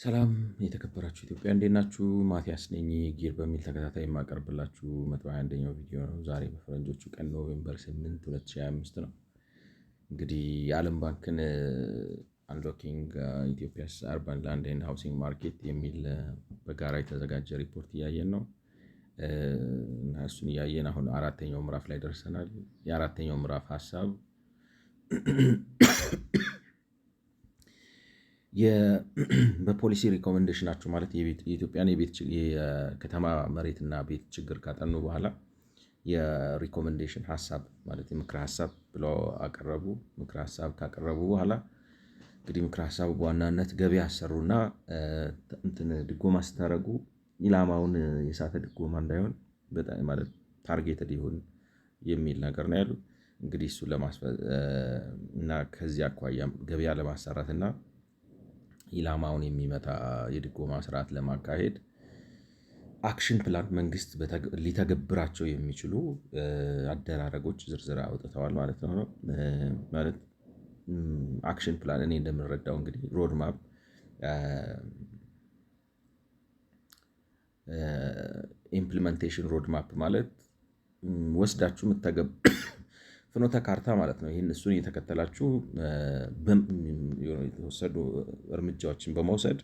ሰላም የተከበራችሁ ኢትዮጵያ እንዴት ናችሁ? ማቲያስ ነኝ። ጊር በሚል ተከታታይ የማቀርብላችሁ 121ኛው ቪዲዮ ነው። ዛሬ በፈረንጆቹ ቀን ኖቬምበር 8 2025 ነው። እንግዲህ የዓለም ባንክን አንሎኪንግ ኢትዮጵያስ አርባን ላንድ ኤንድ ሃውሲንግ ማርኬት የሚል በጋራ የተዘጋጀ ሪፖርት እያየን ነው እና እሱን እያየን አሁን አራተኛው ምዕራፍ ላይ ደርሰናል። የአራተኛው ምዕራፍ ሀሳብ በፖሊሲ ሪኮሜንዴሽናቸው ማለት የኢትዮጵያን የከተማ መሬትና ቤት ችግር ካጠኑ በኋላ የሪኮሜንዴሽን ሀሳብ ማለት የምክረ ሀሳብ ብለው አቀረቡ። ምክረ ሀሳብ ካቀረቡ በኋላ እንግዲህ ምክረ ሀሳቡ በዋናነት ገቢ ያሰሩና ድጎማ ስታደርጉ ኢላማውን የሳተ ድጎማ እንዳይሆን ማለት ታርጌትድ ይሁን የሚል ነገር ነው ያሉት። እንግዲህ እሱን እና ከዚህ አኳያ ገበያ ለማሰራት እና ኢላማውን የሚመታ የድጎማ ስርዓት ለማካሄድ አክሽን ፕላን መንግስት ሊተገብራቸው የሚችሉ አደራረጎች ዝርዝር አውጥተዋል ማለት ነው። ማለት አክሽን ፕላን እኔ እንደምንረዳው እንግዲህ ሮድማፕ ኢምፕሊሜንቴሽን ሮድማፕ ማለት ወስዳችሁ ፍኖተ ካርታ ማለት ነው። ይህን እሱን እየተከተላችሁ የተወሰዱ እርምጃዎችን በመውሰድ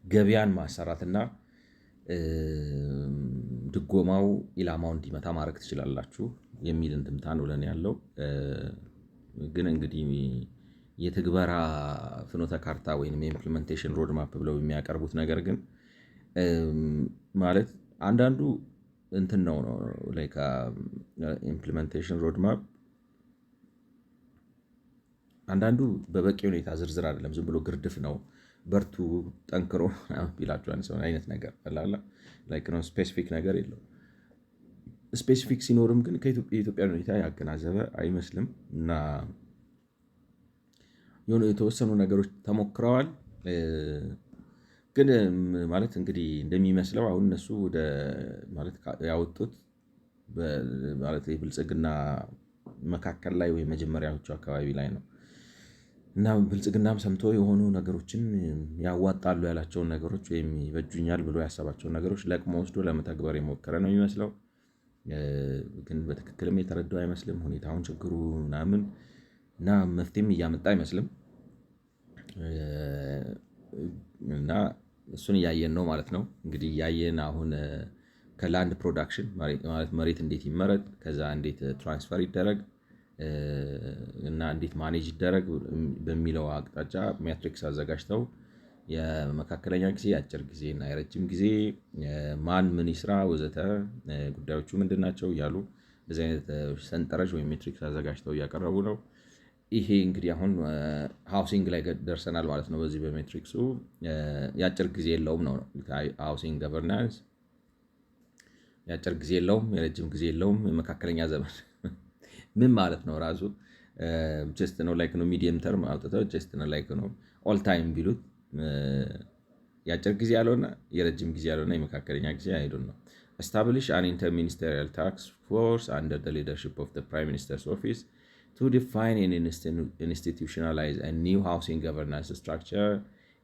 ገበያን ማሰራትና ድጎማው ኢላማው እንዲመታ ማድረግ ትችላላችሁ የሚል እንድምታ ነው ለኔ ያለው። ግን እንግዲህ የትግበራ ፍኖተ ካርታ ወይም የኢምፕሊሜንቴሽን ሮድማፕ ብለው የሚያቀርቡት ነገር ግን ማለት አንዳንዱ እንትን ነው ላይክ ኢምፕሊሜንቴሽን ሮድማፕ አንዳንዱ በበቂ ሁኔታ ዝርዝር አይደለም፣ ዝም ብሎ ግርድፍ ነው። በርቱ ጠንክሮ ቢላችኋል ሰው አይነት ነገር አላላ ላይክ ነው። ስፔሲፊክ ነገር የለው። ስፔሲፊክ ሲኖርም ግን የኢትዮጵያን ሁኔታ ያገናዘበ አይመስልም እና የሆነ የተወሰኑ ነገሮች ተሞክረዋል። ግን ማለት እንግዲህ እንደሚመስለው አሁን እነሱ ወደ ማለት ያወጡት ማለት የብልጽግና መካከል ላይ ወይ መጀመሪያዎቹ አካባቢ ላይ ነው እና ብልጽግናም ሰምቶ የሆኑ ነገሮችን ያዋጣሉ ያላቸውን ነገሮች ወይም ይበጁኛል ብሎ ያሰባቸውን ነገሮች ለቅሞ ወስዶ ለመተግበር የሞከረ ነው የሚመስለው። ግን በትክክልም የተረዳው አይመስልም ሁኔታውን፣ ችግሩ ምናምን እና መፍትሄም እያመጣ አይመስልም እና እሱን እያየን ነው ማለት ነው። እንግዲህ እያየን አሁን ከላንድ ፕሮዳክሽን ማለት መሬት እንዴት ይመረጥ፣ ከዛ እንዴት ትራንስፈር ይደረግ እና እንዴት ማኔጅ ይደረግ በሚለው አቅጣጫ ሜትሪክስ አዘጋጅተው የመካከለኛ ጊዜ፣ የአጭር ጊዜ እና የረጅም ጊዜ ማን ምን ይስራ ወዘተ ጉዳዮቹ ምንድን ናቸው እያሉ እንደዚህ አይነት ሰንጠረዥ ወይም ሜትሪክስ አዘጋጅተው እያቀረቡ ነው። ይሄ እንግዲህ አሁን ሃውሲንግ ላይ ደርሰናል ማለት ነው። በዚህ በሜትሪክሱ የአጭር ጊዜ የለውም ነው ሃውሲንግ ገቨርናንስ የአጭር ጊዜ የለውም፣ የረጅም ጊዜ የለውም፣ የመካከለኛ ዘመን ምን ማለት ነው? ራሱ ጀስት ነው ላይክ ነው። ሚዲየም ተርም አውጥተው ጀስት ነው ላይክ ነው። ኦል ታይም ቢሉት የአጭር ጊዜ ያልሆነ የረጅም ጊዜ ያልሆነ የመካከለኛ ጊዜ አይዱን ነው። establish an interministerial task force under the leadership of the Prime Minister's office to define and institutionalize a new housing governance structure,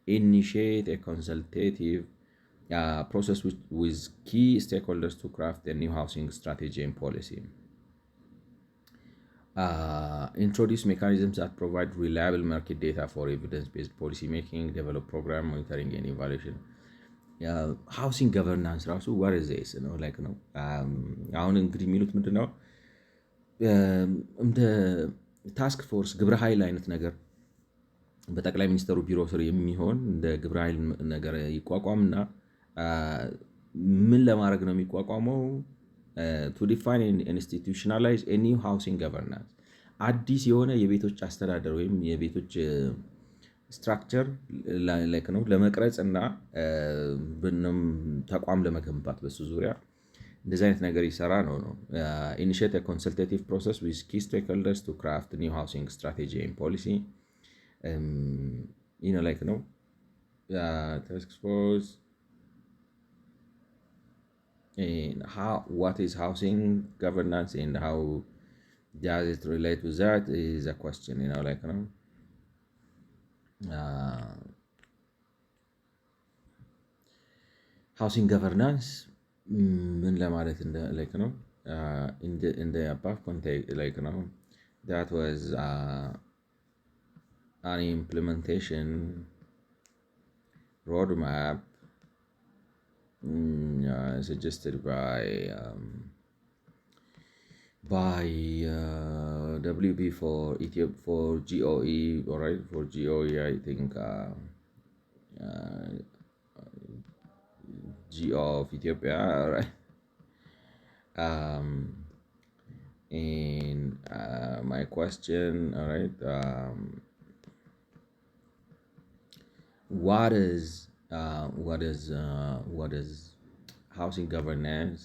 initiate a consultative process with key stakeholders to craft a new housing strategy and policy. Introduce mechanisms that provide reliable market data for evidence-based policy making, develop program monitoring and evaluation. ሃውሲንግ ገቨርናንስ ራሱ what is this ነው ላይክ ነው። አሁን እንግዲህ የሚሉት ምንድነው እንደ ታስክ ፎርስ ግብረ ኃይል አይነት ነገር በጠቅላይ ሚኒስትሩ ቢሮ ስር የሚሆን እንደ ግብረ ኃይል ነገር ይቋቋምና ምን ለማድረግ ነው የሚቋቋመው? to define and institutionalize a new housing governance አዲስ የሆነ የቤቶች አስተዳደር ወይም የቤቶች ስትራክቸር ላይክ ነው ለመቅረጽ እና ተቋም ለመገንባት በሱ ዙሪያ እንደዚህ አይነት ነገር ይሰራ ነው። initiate a consultative process with key stakeholders to craft new housing strategy and policy. like ነው task force and what is housing governance and how does it relate with that is a question like ነው ሃውሲንግ ገቨርናንስ ምን ለማለት ላይክ ነው in the above context like that was an implementation roadmap suggested by WB for Ethiopia for GOE, all right, for GOE I think GO of Ethiopia, all right. And my question, all right, what is housing governance,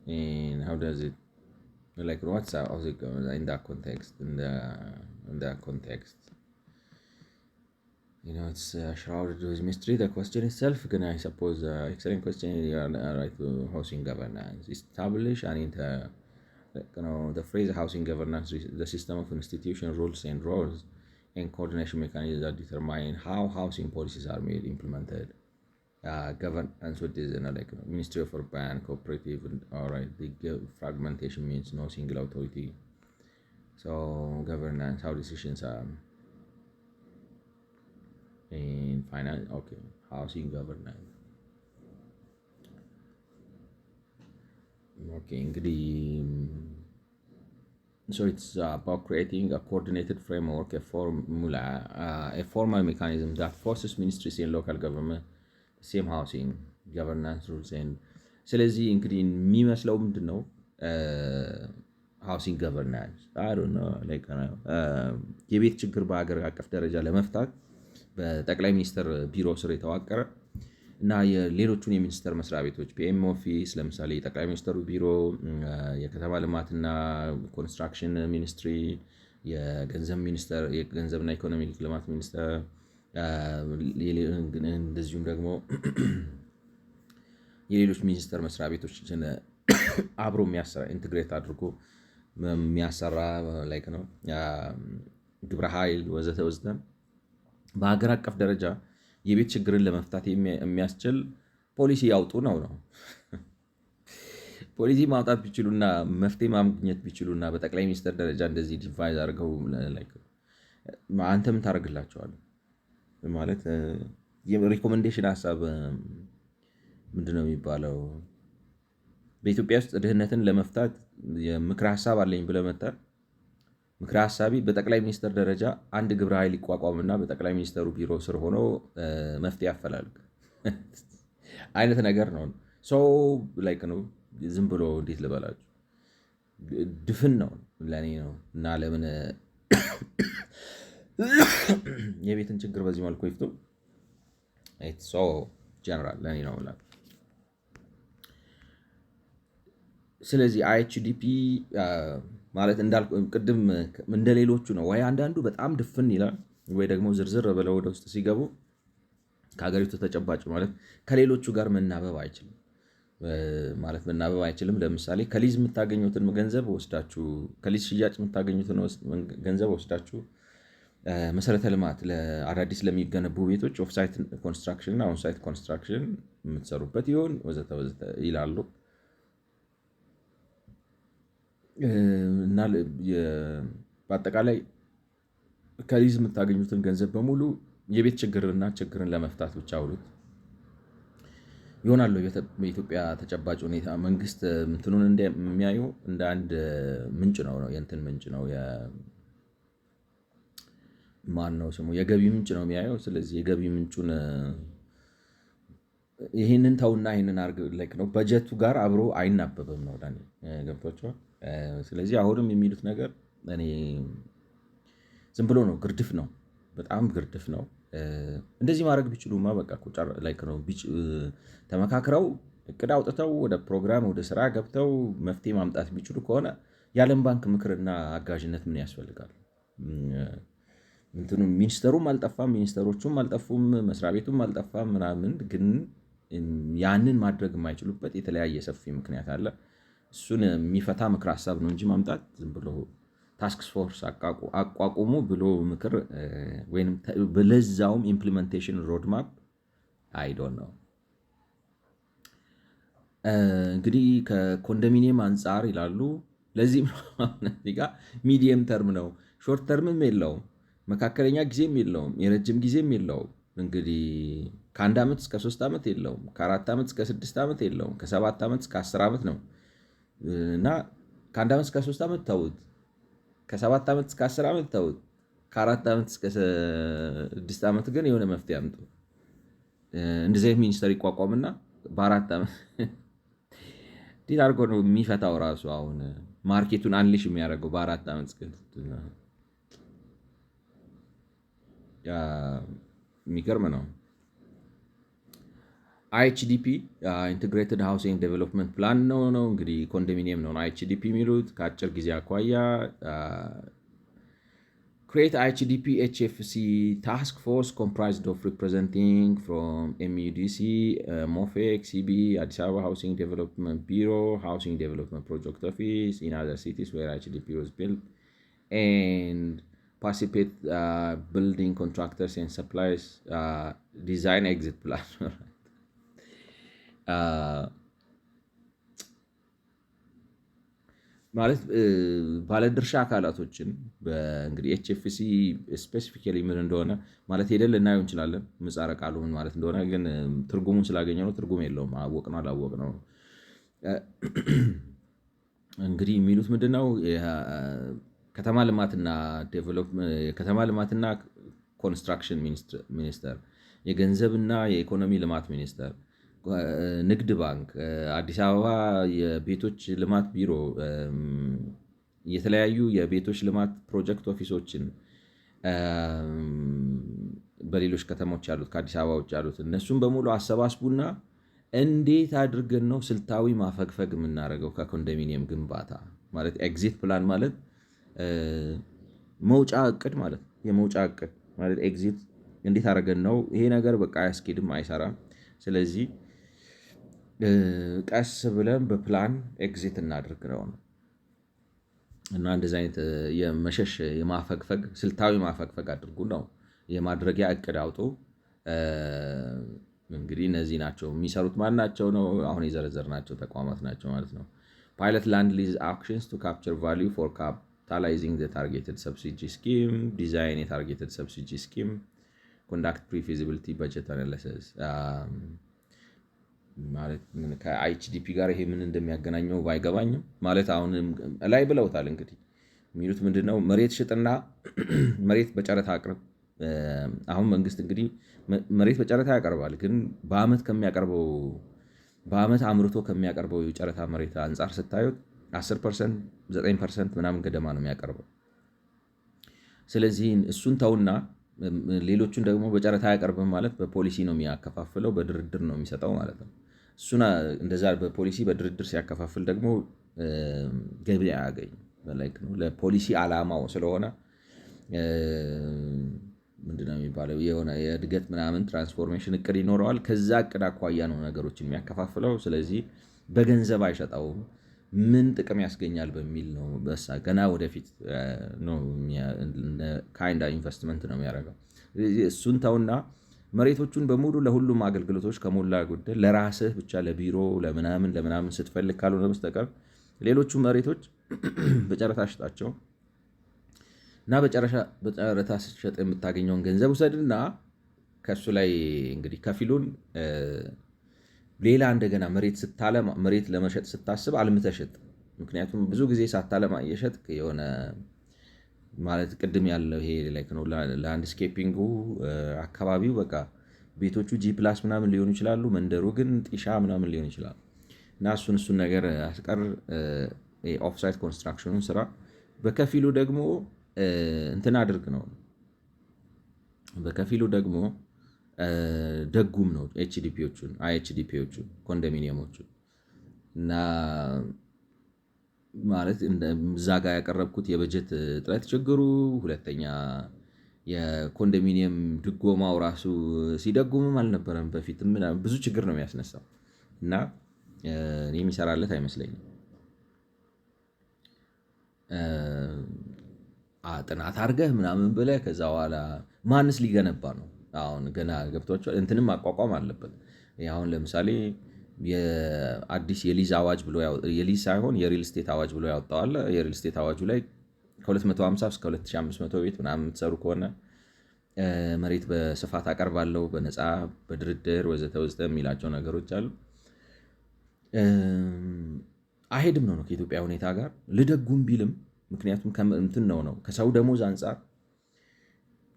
and how does it like what's housing governance in that context, in that context, it's shrouded with mystery. The question itself, can I suppose, excellent question. You are right to housing governance. Establish and the phrase housing governance is the system of institution, rules, and roles and coordination mechanisms that determine how housing policies are made, implemented, governance. What is Ministry of Urban, Cooperative, all right. The fragmentation means no single authority. So governance, how decisions are in finance, okay. Housing governance, okay. So it's about creating a coordinated framework, a formula, a formal mechanism that forces ministries and local government same housing governance rules and ስለዚህ እንግዲህ የሚመስለው ምንድን ነው ሃውሲንግ ገቨርናንስ የቤት ችግር በሀገር አቀፍ ደረጃ ለመፍታት በጠቅላይ ሚኒስትር ቢሮ ስር የተዋቀረ እና የሌሎቹን የሚኒስቴር መስሪያ ቤቶች ፒኤም ኦፊስ ለምሳሌ የጠቅላይ ሚኒስትሩ ቢሮ፣ የከተማ ልማትና ኮንስትራክሽን ሚኒስትሪ፣ የገንዘብ ሚኒስቴር፣ የገንዘብና ኢኮኖሚ ልማት ሚኒስቴር፣ እንደዚሁም ደግሞ የሌሎች ሚኒስቴር መስሪያ ቤቶችን አብሮ የሚያሰራ ኢንተግሬት አድርጎ የሚያሰራ ላይክ ነው ግብረ ኃይል ወዘተ ወዘተ በሀገር አቀፍ ደረጃ የቤት ችግርን ለመፍታት የሚያስችል ፖሊሲ ያውጡ ነው። ፖሊሲ ማውጣት ቢችሉና መፍትሄ ማግኘት ቢችሉና በጠቅላይ ሚኒስትር ደረጃ እንደዚህ ዲቫይዝ አድርገው አንተ ምን ታደርግላቸዋለህ ማለት የሪኮመንዴሽን ሀሳብ ምንድነው የሚባለው? በኢትዮጵያ ውስጥ ድህነትን ለመፍታት የምክር ሀሳብ አለኝ ብለህ መጥተህ ምክር ሀሳቢ በጠቅላይ ሚኒስትር ደረጃ አንድ ግብረ ኃይል ይቋቋምና በጠቅላይ ሚኒስትሩ ቢሮ ስር ሆኖ መፍትሄ ያፈላልግ አይነት ነገር ነው። ሰው ላይክ ነው ዝም ብሎ እንዴት ልበላችሁ ድፍን ነው ለእኔ ነው። እና ለምን የቤትን ችግር በዚህ መልኩ ይፍቱ? ሶ ጀነራል ለእኔ ነው ላ ስለዚህ አይኤችዲፒ ማለት እንዳልኩ ቅድም እንደሌሎቹ ነው ወይ አንዳንዱ በጣም ድፍን ይላል ወይ ደግሞ ዝርዝር ብለው ወደ ውስጥ ሲገቡ ከሀገሪቱ ተጨባጭ ማለት ከሌሎቹ ጋር መናበብ አይችልም ማለት መናበብ አይችልም። ለምሳሌ ከሊዝ የምታገኙትን ገንዘብ ወስዳችሁ ከሊዝ ሽያጭ የምታገኙትን ገንዘብ ወስዳችሁ መሰረተ ልማት ለአዳዲስ ለሚገነቡ ቤቶች ኦፍሳይት ኮንስትራክሽን እና ኦንሳይት ኮንስትራክሽን የምትሰሩበት ይሆን ወዘተ ወዘተ ይላሉ። እና በአጠቃላይ ከሊዝ የምታገኙትን ገንዘብ በሙሉ የቤት ችግርና ችግርን ለመፍታት ብቻ አውሉት ይሆናሉ። በኢትዮጵያ ተጨባጭ ሁኔታ መንግስት እንትኑን እንደሚያየው እንደ አንድ ምንጭ ነው የእንትን ምንጭ ነው ማን ነው ስሙ የገቢ ምንጭ ነው የሚያየው። ስለዚህ የገቢ ምንጩን ይህንን ተውና ይህንን አርግ ላይክ ነው በጀቱ ጋር አብሮ አይናበብም ነው ዳኒ ገብቷቸዋል። ስለዚህ አሁንም የሚሉት ነገር እኔ ዝም ብሎ ነው ግርድፍ ነው በጣም ግርድፍ ነው። እንደዚህ ማድረግ ቢችሉማ በቃ ላይክ ነው ተመካክረው እቅድ አውጥተው ወደ ፕሮግራም ወደ ስራ ገብተው መፍትሄ ማምጣት ቢችሉ ከሆነ የዓለም ባንክ ምክርና አጋዥነት ምን ያስፈልጋል? እንትኑ ሚኒስተሩም አልጠፋም ሚኒስተሮቹም አልጠፉም መስሪያ ቤቱም አልጠፋም ምናምን ግን ያንን ማድረግ የማይችሉበት የተለያየ ሰፊ ምክንያት አለ። እሱን የሚፈታ ምክር ሀሳብ ነው እንጂ ማምጣት ዝም ብሎ ታስክ ፎርስ አቋቁሙ ብሎ ምክር ወይም በለዛውም ኢምፕሊሜንቴሽን ሮድማፕ አይዶን ነው። እንግዲህ ከኮንዶሚኒየም አንጻር ይላሉ። ለዚህም እዚህ ጋር ሚዲየም ተርም ነው፣ ሾርት ተርምም የለውም፣ መካከለኛ ጊዜም የለውም፣ የረጅም ጊዜም የለውም። እንግዲህ ከ1 ዓመት እስከ 3 ዓመት የለውም፣ ከ4 ዓመት እስከ 6 ዓመት የለውም፣ ከ7 ዓመት እስከ 10 ዓመት ነው እና ከ1 ዓመት እስከ 3 ዓመት ተውት፣ ከ7 ዓመት እስከ 10 ዓመት ተውት፣ ከ4 ዓመት እስከ 6 ዓመት ግን የሆነ መፍትሄ አምጡ። እንደዚህ አይነት ሚኒስተር ይቋቋምና በ4 ዓመት እንዴት አድርጎ ነው የሚፈታው? ራሱ አሁን ማርኬቱን አንሊሽ የሚያደርገው በ4 ዓመት የሚገርም ነው። አይኤችዲፒ ኢንቴግሬትድ ሃውሲንግ ዴቨሎፕመንት ፕላን ነው እንግዲህ ኮንዶሚኒየም ነው አይኤችዲፒ የሚሉት ከአጭር ጊዜ አኳያ create IHDP HFC task force comprised of representing from MUDC, MOFEC, CB, Addis Ababa Housing Development Bureau, Housing Development Project Office in other cities where IHDP was built, and participate building contractors and suppliers design exit plan. ማለት ባለድርሻ አካላቶችን እንግዲህ ኤችኤፍሲ ስፔሲፊካሊ ምን እንደሆነ ማለት ሄደን ልናየው እንችላለን። ምህጻረ ቃሉ ምን ማለት እንደሆነ ግን ትርጉሙን ስላገኘ ነው። ትርጉም የለውም። አወቅ ነው አላወቅ ነው። እንግዲህ የሚሉት ምንድነው? ከተማ ልማትና ኮንስትራክሽን ሚኒስቴር፣ የገንዘብና የኢኮኖሚ ልማት ሚኒስቴር፣ ንግድ ባንክ፣ አዲስ አበባ የቤቶች ልማት ቢሮ፣ የተለያዩ የቤቶች ልማት ፕሮጀክት ኦፊሶችን በሌሎች ከተሞች ያሉት ከአዲስ አበባ ውጭ ያሉት እነሱም በሙሉ አሰባስቡና እንዴት አድርገን ነው ስልታዊ ማፈግፈግ የምናደርገው ከኮንዶሚኒየም ግንባታ ማለት ኤግዚት ፕላን ማለት መውጫ እቅድ ማለት የመውጫ እቅድ ማለት ኤግዚት እንዴት አድርገን ነው ይሄ ነገር በቃ አያስኬድም፣ አይሰራም። ስለዚህ ቀስ ብለን በፕላን ኤግዚት እናድርግ ነው እና እንደዚህ አይነት የመሸሽ የማፈግፈግ ስልታዊ ማፈግፈግ አድርጉ ነው የማድረጊያ እቅድ አውጡ። እንግዲህ እነዚህ ናቸው የሚሰሩት። ማን ናቸው ነው? አሁን የዘረዘርናቸው ተቋማት ናቸው ማለት ነው። ፓይለት ላንድ ሊዝ አክሽንስ ቱ ካፕቸር ቫልዩ ፎር ካፒታላይዚንግ ዘ ታርጌትድ ሰብሲዲ ስኪም፣ ዲዛይን የታርጌትድ ሰብሲዲ ስኪም፣ ኮንዳክት ፕሪ-ፊዚቢሊቲ በጀት አናሊሲስ። ማለት ከአይኤችዲፒ ጋር ይሄ ምን እንደሚያገናኘው ባይገባኝም ማለት አሁን ላይ ብለውታል። እንግዲህ የሚሉት ምንድነው? መሬት ሽጥና መሬት በጨረታ አቅርብ። አሁን መንግስት እንግዲህ መሬት በጨረታ ያቀርባል፣ ግን በአመት አምርቶ ከሚያቀርበው የጨረታ መሬት አንጻር ስታዩት 10%፣ 9% ምናምን ገደማ ነው የሚያቀርበው። ስለዚህ እሱን ተውና ሌሎቹን ደግሞ በጨረታ ያቀርብም ማለት በፖሊሲ ነው የሚያከፋፍለው፣ በድርድር ነው የሚሰጠው ማለት ነው። እሱን እንደዛ በፖሊሲ በድርድር ሲያከፋፍል ደግሞ ገቢ አያገኝ ነው። ለፖሊሲ አላማው ስለሆነ ምንድነው የሚባለው የሆነ የእድገት ምናምን ትራንስፎርሜሽን እቅድ ይኖረዋል። ከዛ እቅድ አኳያ ነው ነገሮችን የሚያከፋፍለው። ስለዚህ በገንዘብ አይሸጠውም። ምን ጥቅም ያስገኛል በሚል ነው። በሳ ገና ወደፊት ነው ካይንዳ ኢንቨስትመንት ነው የሚያደርገው። እሱን ተውና መሬቶቹን በሙሉ ለሁሉም አገልግሎቶች ከሞላ ጎደል ለራስህ ብቻ ለቢሮ ለምናምን ስትፈልግ ካልሆነ በስተቀር ሌሎቹ መሬቶች በጨረታ ሽጣቸው እና በጨረታ ስትሸጥ የምታገኘውን ገንዘብ ውሰድና ከእሱ ላይ እንግዲህ ከፊሉን ሌላ እንደገና መሬት ለመሸጥ ስታስብ አልምተህ ሽጥ። ምክንያቱም ብዙ ጊዜ ሳታለማ እየሸጥክ የሆነ ማለት ቅድም ያለው ይሄ ነው ላንድስኬፒንጉ አካባቢው በቃ ቤቶቹ ጂ+ ምናምን ሊሆኑ ይችላሉ፣ መንደሩ ግን ጢሻ ምናምን ሊሆን ይችላል። እና እሱን ነገር አስቀር። ኦፍሳይት ኮንስትራክሽኑን ስራ በከፊሉ ደግሞ እንትን አድርግ ነው። በከፊሉ ደግሞ ደጉም ነው አይኤችዲፒዎቹን ኮንዶሚኒየሞቹን እና ማለት እዛ ጋር ያቀረብኩት የበጀት እጥረት ችግሩ፣ ሁለተኛ የኮንዶሚኒየም ድጎማው ራሱ ሲደጉምም አልነበረም በፊትም ብዙ ችግር ነው የሚያስነሳው እና እኔ የሚሰራለት አይመስለኝም። ጥናት አድርገህ ምናምን ብለህ ከዛ በኋላ ማንስ ሊገነባ ነው? አሁን ገና ገብቷቸዋል። እንትንም ማቋቋም አለበት። አሁን ለምሳሌ የአዲስ የሊዝ አዋጅ ብሎ የሊዝ ሳይሆን የሪል ስቴት አዋጅ ብሎ ያወጣዋል። የሪል ስቴት አዋጁ ላይ ከ250 እስከ 2500 ቤት ምናምን የምትሰሩ ከሆነ መሬት በስፋት አቀርባለሁ በነፃ በድርድር ወዘተ ወዘተ የሚላቸው ነገሮች አሉ። አይሄድም ነው ከኢትዮጵያ ሁኔታ ጋር ልደጉም ቢልም ምክንያቱም እንትን ነው ከሰው ደሞዝ አንጻር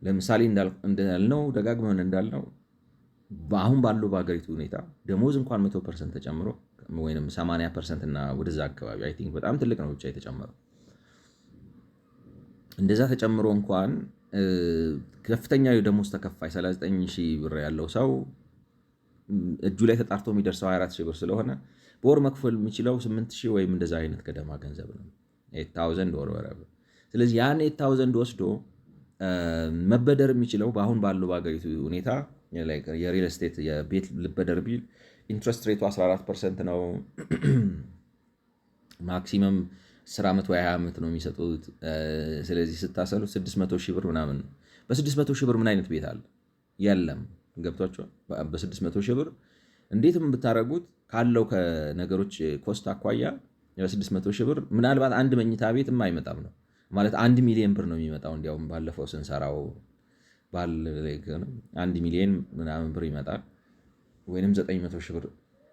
ለምሳሌ እንዳልነው ደጋግመን እንዳልነው አሁን ባለው በሀገሪቱ ሁኔታ ደሞዝ እንኳን 100% ተጨምሮ ወይም 80% እና ወደዛ አካባቢ አይ ቲንክ በጣም ትልቅ ነው ብቻ የተጨመረው። እንደዛ ተጨምሮ እንኳን ከፍተኛ የደሞዝ ተከፋይ 39,000 ብር ያለው ሰው እጁ ላይ ተጣርቶ የሚደርሰው 24,000 ብር ስለሆነ በወር መክፈል የሚችለው 8,000 ወይም እንደዛ አይነት ገደማ ገንዘብ ነው 8,000 ወር ወረብ። ስለዚህ ያን 8,000 ወስዶ መበደር የሚችለው በአሁን ባለው በሀገሪቱ ሁኔታ የሪል ስቴት የቤት ልበደር ቢል ኢንትረስት ሬቱ 14% ነው። ማክሲመም 10 ዓመት ወይ 20 ዓመት ነው የሚሰጡት። ስለዚህ ስታሰሉት 600,000 ብር ምናምን ነው። በ600,000 ብር ምን አይነት ቤት አለ? የለም። ገብቷቸዋል። በ600,000 ብር እንዴትም ብታደረጉት ካለው ከነገሮች ኮስት አኳያ በ600,000 ብር ምናልባት አንድ መኝታ ቤትም አይመጣም ነው ማለት 1 ሚሊዮን ብር ነው የሚመጣው። እንዲያውም ባለፈው ስንሰራው 1 ሚሊዮን ምናምን ብር ይመጣል ወይም 900,000 ብር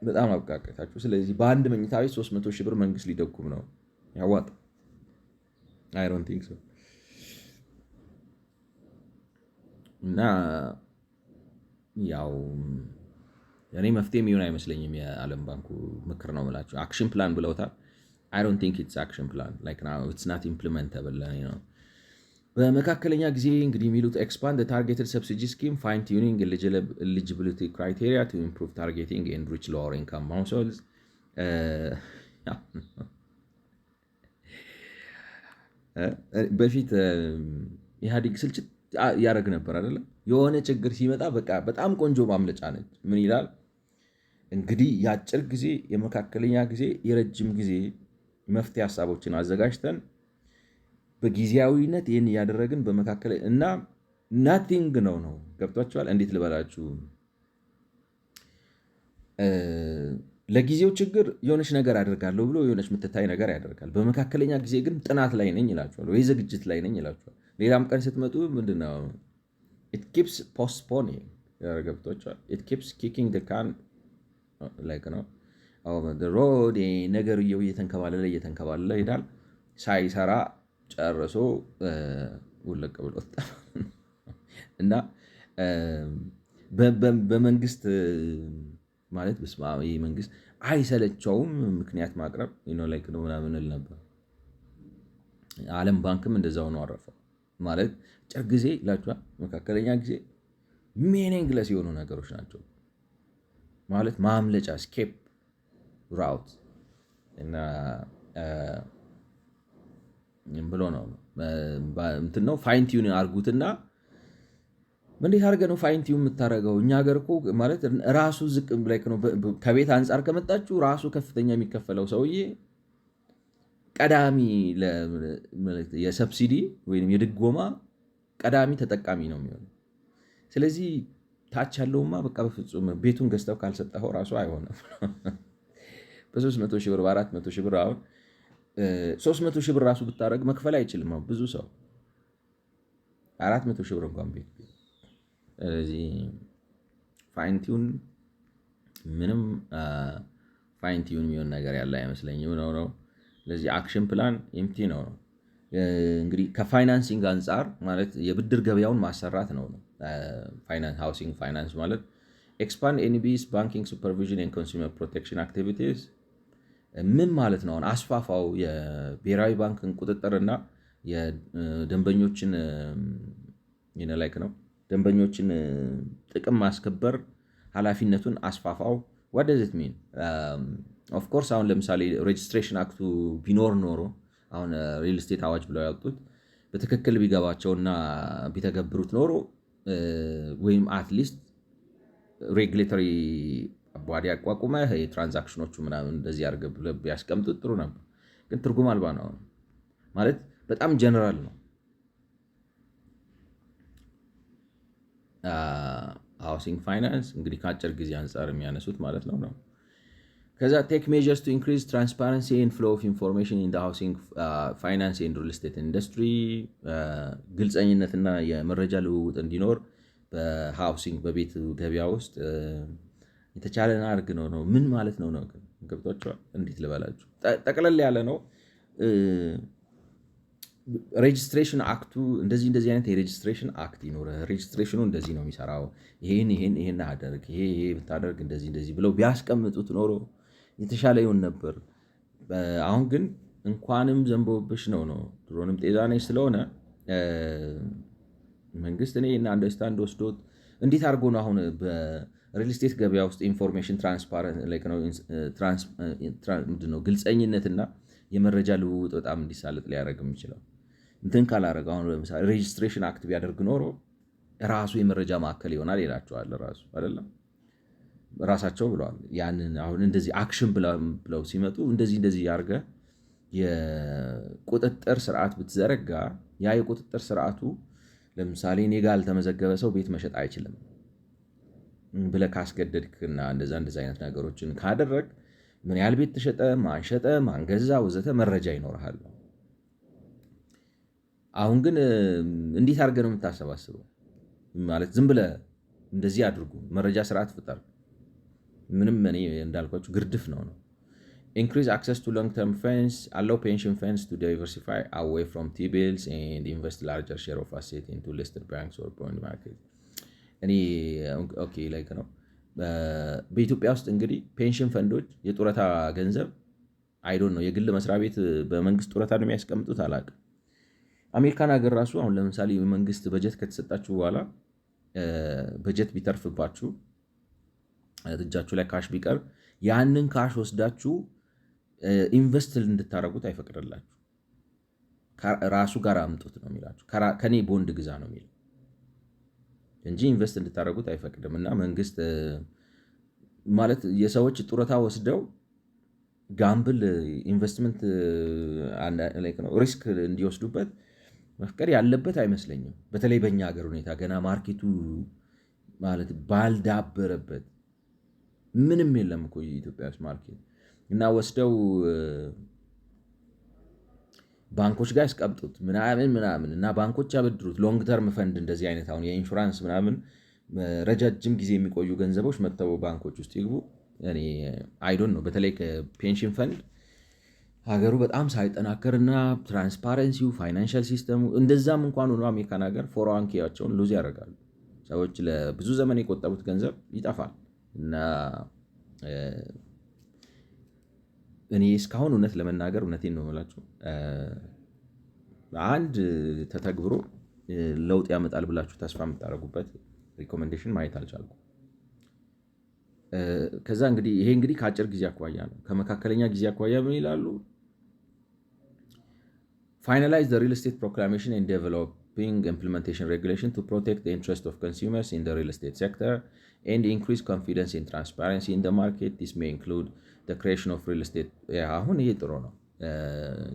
በጣም አብቃቀታችሁ። ስለዚህ በአንድ መኝታ ቤት 300,000 ብር መንግስት ሊደጉም ነው ያዋጣ። አይ ዶንት ቲንክ ሶ። እና ያው እኔ መፍትሄ የሚሆን አይመስለኝም። የዓለም ባንኩ ምክር ነው የምላቸው። አክሽን ፕላን ብለውታል። አይ ዶንት ቲንክ ኢትስ አክሽን ፕላን ላይክ ናው ኢትስ ናት ኢምፕሊመንተብል ነው። በመካከለኛ ጊዜ እንግዲህ የሚሉት ኤክስፓንድ ታርጌትድ ሰብሲዲ ስኪም ፋይን ቲዩኒንግ ኤሊጂቢሊቲ ክራይቴሪያ ቱ ኢምፕሩቭ ታርጌቲንግ ኤንድ ሪች ሎወር ኢንካም ሃውስሆልድስ። በፊት ኢህአዴግ ስልችት ያደረግ ነበር አይደለም። የሆነ ችግር ሲመጣ በቃ በጣም ቆንጆ ማምለጫ ነች። ምን ይላል እንግዲህ የአጭር ጊዜ የመካከለኛ ጊዜ የረጅም ጊዜ መፍትሄ ሀሳቦችን አዘጋጅተን በጊዜያዊነት ይህን እያደረግን በመካከል እና ናቲንግ ነው ገብቷቸዋል። እንዴት ልበላችሁ፣ ለጊዜው ችግር የሆነች ነገር አደርጋለሁ ብሎ የሆነች የምትታይ ነገር ያደርጋል። በመካከለኛ ጊዜ ግን ጥናት ላይ ነኝ ይላቸዋል፣ ወይ ዝግጅት ላይ ነኝ ይላቸዋል። ሌላም ቀን ስትመጡ ምንድነው ኢት ኪፕስ ፖስትፖኒንግ ገብቷቸዋል። ኢት ኪፕስ ኪኪንግ ዘ ካን ላይክ ነው ሮድ ነገርየው እየተንከባለለ ይሄዳል። ሳይሰራ ጨርሶ ውለቅ ብሎ እና በመንግስት ማለት ይህ መንግስት አይሰለቸውም ምክንያት ማቅረብ ላይክ ነው ምናምን እል ነበር። ዓለም ባንክም እንደዛው ነው አረፈው ማለት ጭር ጊዜ ላችኋል። መካከለኛ ጊዜ ሚኒንግለስ የሆኑ ነገሮች ናቸው ማለት ማምለጫ ስኬፕ ራውት እና ብሎ ነው እንትን ነው ፋይን ቲዩን አርጉትና እንዴት አድርገህ ነው ፋይን ቲዩን የምታደርገው? እኛ ሀገር እኮ ማለት ራሱ ዝቅ ብላይክ ነው። ከቤት አንጻር ከመጣችሁ ራሱ ከፍተኛ የሚከፈለው ሰውዬ ቀዳሚ የሰብሲዲ ወይም የድጎማ ቀዳሚ ተጠቃሚ ነው የሚሆነው። ስለዚህ ታች ያለውማ በቃ በፍጹም ቤቱን ገዝተው ካልሰጠኸው ራሱ አይሆንም። በ300,000 ብር በ400,000 ብር አሁን 300,000 ብር ራሱ ብታደረግ መክፈል አይችልም ብዙ ሰው 400,000 ብር እንኳን ቤት። ስለዚህ ፋይንቲውን ምንም ፋይንቲውን የሚሆን ነገር ያለ አይመስለኝም ነው። ስለዚህ አክሽን ፕላን ኤምቲ ነው። እንግዲህ ከፋይናንሲንግ አንጻር ማለት የብድር ገበያውን ማሰራት ነው። ሃውሲንግ ፋይናንስ ማለት ኤክስፓንድ ኤንቢስ ባንኪንግ ሱፐርቪዥን ኤንድ ኮንሱመር ፕሮቴክሽን አክቲቪቲስ ምን ማለት ነው? አስፋፋው የብሔራዊ ባንክን ቁጥጥርና የደንበኞችን ላይክ ነው ደንበኞችን ጥቅም ማስከበር ኃላፊነቱን አስፋፋው። what does it mean? ኦፍ ኮርስ አሁን ለምሳሌ ሬጅስትሬሽን አክቱ ቢኖር ኖሮ አሁን ሪል ስቴት አዋጅ ብለው ያወጡት በትክክል ቢገባቸውና ቢተገብሩት ኖሮ ወይም አትሊስት ሬጉሌተሪ አቧዲ አቋቁመ የትራንዛክሽኖቹ ምናምን እንደዚህ አድርገህ ቢያስቀምጡት ጥሩ ነበር። ግን ትርጉም አልባ ነው ማለት በጣም ጀነራል ነው። ሃውሲንግ ፋይናንስ እንግዲህ ከአጭር ጊዜ አንጻር የሚያነሱት ማለት ነው። ከዛ ቴክ ሜጀርስ ቱ ኢንክሪዝ ትራንስፓረንሲ ኤንድ ፍሎ ኦፍ ኢንፎርሜሽን ኢን ሃውሲንግ ፋይናንስ ኤንድ ሪል ስቴት ኢንዱስትሪ፣ ግልፀኝነትና የመረጃ ልውውጥ እንዲኖር በሃውሲንግ በቤት ገበያ ውስጥ የተቻለን አድርግ ነው። ምን ማለት ነው? ገብቷቸዋል? እንዴት ልበላችሁ? ጠቅለል ያለ ነው። ሬጅስትሬሽን አክቱ እንደዚህ አይነት የሬጅስትሬሽን አክት ይኖረ፣ ሬጅስትሬሽኑ እንደዚህ ነው የሚሰራው፣ ይሄን አደርግ፣ ይሄ ብታደርግ እንደዚህ ብለው ቢያስቀምጡት ኖሮ የተሻለ ይሆን ነበር። አሁን ግን እንኳንም ዘንቦብሽ ነው። ድሮንም ጤዛ ነች ስለሆነ መንግስት እኔ አንደርስታንድ ወስዶት እንዴት አድርጎ ነው አሁን በሪል ስቴት ገበያ ውስጥ ኢንፎርሜሽን ግልፀኝነትና የመረጃ ልውውጥ በጣም እንዲሳለጥ ሊያደርግ የሚችለው እንትን ካላደረገ፣ አሁን ለምሳሌ ሬጅስትሬሽን አክት ቢያደርግ ኖሮ ራሱ የመረጃ ማዕከል ይሆናል ይላቸዋል። ራሱ አይደለም ራሳቸው ብለዋል። ያንን አሁን እንደዚህ አክሽን ብለው ሲመጡ እንደዚህ አድርገህ የቁጥጥር ስርዓት ብትዘረጋ ያ የቁጥጥር ስርዓቱ ለምሳሌ እኔ ጋር ያልተመዘገበ ሰው ቤት መሸጥ አይችልም ብለህ ካስገደድክና እንደዛ አይነት ነገሮችን ካደረግ ምን ያህል ቤት ተሸጠ፣ ማን ሸጠ፣ ማን ገዛ ወዘተ መረጃ ይኖርሃል። አሁን ግን እንዴት አድርገህ ነው የምታሰባስበው? ማለት ዝም ብለህ እንደዚህ አድርጉ መረጃ ስርዓት ፍጠር፣ ምንም እኔ እንዳልኳችሁ ግርድፍ ነው። ኢንክሪዝ አክሰስ ቱ ሎንግ ተርም ፈንድስ አላው ፔንሽን ፈንድስ ቱ ዳይቨርሲፋይ አዌይ ፍሮም ቲ-ቢልስ ኤንድ ኢንቨስት ላርጀር ሼር ኦፍ አሴት ኢንቱ ሊስትድ ባንክስ ኦር ቦንድ ማርኬት። እኔ ኦኬ ላይክ ነው። በኢትዮጵያ ውስጥ እንግዲህ ፔንሽን ፈንዶች የጡረታ ገንዘብ አይዶን ነው የግል መስሪያ ቤት በመንግስት ጡረታ ነው የሚያስቀምጡት አላውቅም። አሜሪካን ሀገር ራሱ አሁን ለምሳሌ የመንግስት በጀት ከተሰጣችሁ በኋላ በጀት ቢተርፍባችሁ እጃችሁ ላይ ካሽ ቢቀር ያንን ካሽ ወስዳችሁ ኢንቨስት እንድታደርጉት አይፈቅድላችሁ። ራሱ ጋር አምጡት ነው የሚላችሁ። ከኔ ቦንድ ግዛ ነው የሚለው እንጂ ኢንቨስት እንድታደርጉት አይፈቅድም። እና መንግስት ማለት የሰዎች ጡረታ ወስደው ጋምብል ኢንቨስትመንት ሪስክ እንዲወስዱበት መፍቀድ ያለበት አይመስለኝም። በተለይ በእኛ ሀገር ሁኔታ ገና ማርኬቱ ማለት ባልዳበረበት ምንም የለም እኮ የኢትዮጵያ ውስጥ ማርኬት እና ወስደው ባንኮች ጋር ያስቀምጡት ምናምን እና ባንኮች ያበድሩት። ሎንግ ተርም ፈንድ እንደዚህ አይነት አሁን የኢንሹራንስ ምናምን ረጃጅም ጊዜ የሚቆዩ ገንዘቦች መጥተው ባንኮች ውስጥ ይግቡ። እኔ አይዶን ነው። በተለይ ከፔንሽን ፈንድ ሀገሩ በጣም ሳይጠናከርና ትራንስፓረንሲው ፋይናንሻል ሲስተሙ እንደዛም እንኳን ሆኖ አሜሪካን ሀገር ፎርዋንኬያቸውን ሉዝ ያደርጋሉ። ሰዎች ለብዙ ዘመን የቆጠቡት ገንዘብ ይጠፋል። እና እኔ እስካሁን እውነት ለመናገር እውነቴን ነው የምላችሁ አንድ ተተግብሮ ለውጥ ያመጣል ብላችሁ ተስፋ የምታደርጉበት ሪኮሜንዴሽን ማየት አልቻልኩም። ከዛ እንግዲህ ይሄ እንግዲህ ከአጭር ጊዜ አኳያ ነው። ከመካከለኛ ጊዜ አኳያ ምን ይላሉ? ፋይናላይዝ ዘ ሪል ስቴት ፕሮክላሜሽን ኤንድ ዴቨሎፒንግ ኢምፕሊሜንቴሽን ሬጉሌሽን ቱ ፕሮቴክት ዘ ኢንትረስት ኦፍ ኮንሱመርስ ኢን ዘ ሪል ስቴት ሴክተር ኤንድ ኢንክሪዝ ኮንፊደንስ ኢን ትራንስፓረንሲ ኢን ዘ ማርኬት ዲስ ሜይ ኢንክሉድ ዘ ክሬሽን ኦፍ ሪል ስቴት። አሁን ይሄ ጥሩ ነው